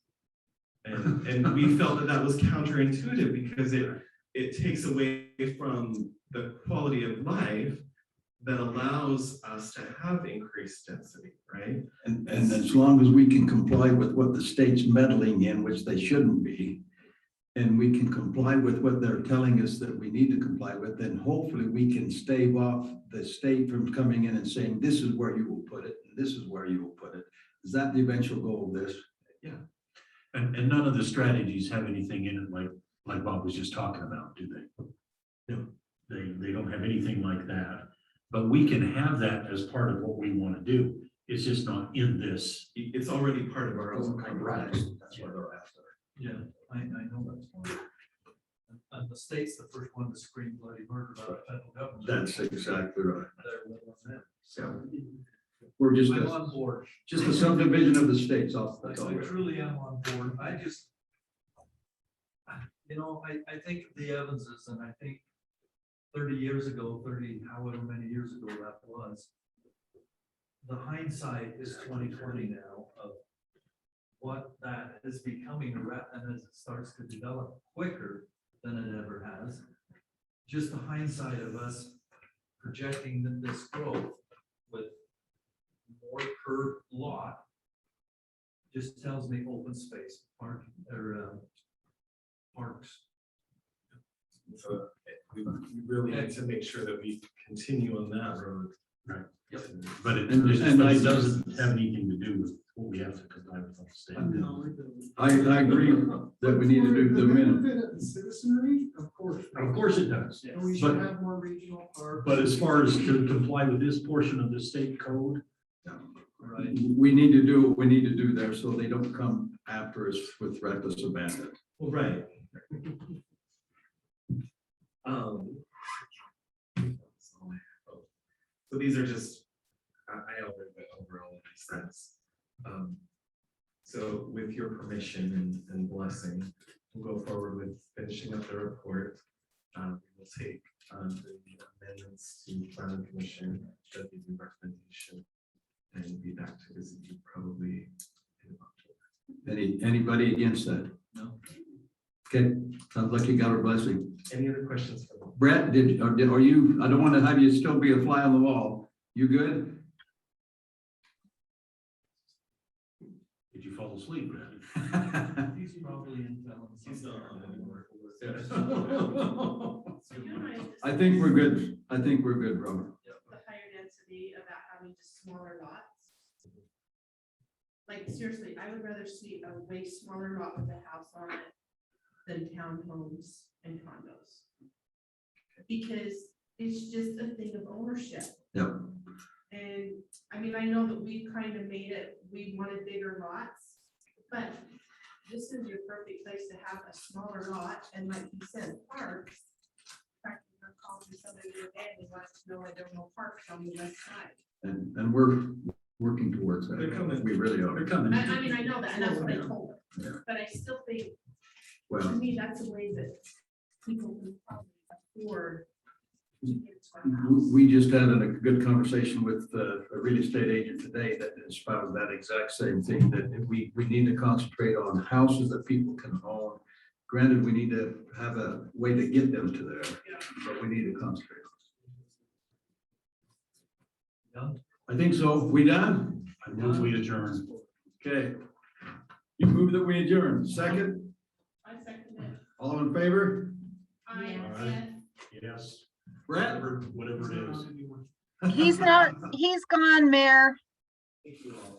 And we felt that was counterintuitive because it takes away from the quality of life that allows us to have increased density, right? And as long as we can comply with what the state's meddling in, which they shouldn't be, and we can comply with what they're telling us that we need to comply with, then hopefully we can stave off the state from coming in and saying, this is where you will put it, and this is where you will put it. Is that the eventual goal of this? Yeah. And none of the strategies have anything in it like Bob was just talking about, do they? No, they don't have anything like that. But we can have that as part of what we want to do. It's just not in this. It's already part of our own. Right. That's what they're after. Yeah, I know that's one. And the state's the first one to scream bloody murder about federal government. That's exactly right. They're with them. So we're just I'm on board. just a subdivision of the states off the I top. truly am on board. I just, I think of the Evanses, and I think 30 years ago, however many years ago that was, the hindsight is 2020 now of what that is becoming, and as it starts to develop quicker than it ever has. Just the hindsight of us projecting this growth with more per lot just tells me open space, parking, or parks. So we really need to make sure that we continue on that road. Right. Yep. But it And doesn't have anything to do with what we have to comply with the state. I agree that we need to do the minimum. Benefit of the citizenry, of course. Of course it does. And we But- should have more regional parks. But as far as to comply with this portion of the state code, Right. We need to do what we need to do there so they don't come after us with reckless abandon. Well, right. Um. So these are just, I already went over all of these things. So with your permission and blessing, we'll go forward with finishing up the report. We'll take the amendments to planning commission, the recommendation, and be back to visit you probably in October. Anybody against that? No. Okay, sounds like you got our blessing. Any other questions for me? Brett, are you, I don't want to have you still be a fly on the wall. You good? did you fall asleep, Brad? He's probably in town. He's not on anymore. I think we're good. I think we're good, Robert. The higher density about having just smaller lots. Like seriously, I would rather see a way smaller lot with a house on it than townhomes and condos. Because it's just a thing of ownership. Yep. And I mean, I know that we kind of made it, we wanted bigger lots, but this is your perfect place to have a smaller lot and like you said, parks. In fact, you're calling somebody the other day and they wanted to know why there are no parks on the west side. And we're working towards that. They're coming. We really are. They're coming. I mean, I know that, and that's what I told them, but I still think, to Well, me, that's a way that people can probably afford to get to our house. we just had a good conversation with a real estate agent today that has found that exact same thing, that we need to concentrate on houses that people can own. Granted, we need to have a way to get them to there, but we need to concentrate. Done? I think so. We done? I move we adjourn. Okay. You move that we adjourn. Second, I second it. all in favor? I, All right. Yes, Brett? whatever it is. He's not, he's gone, Mayor. Thank you all.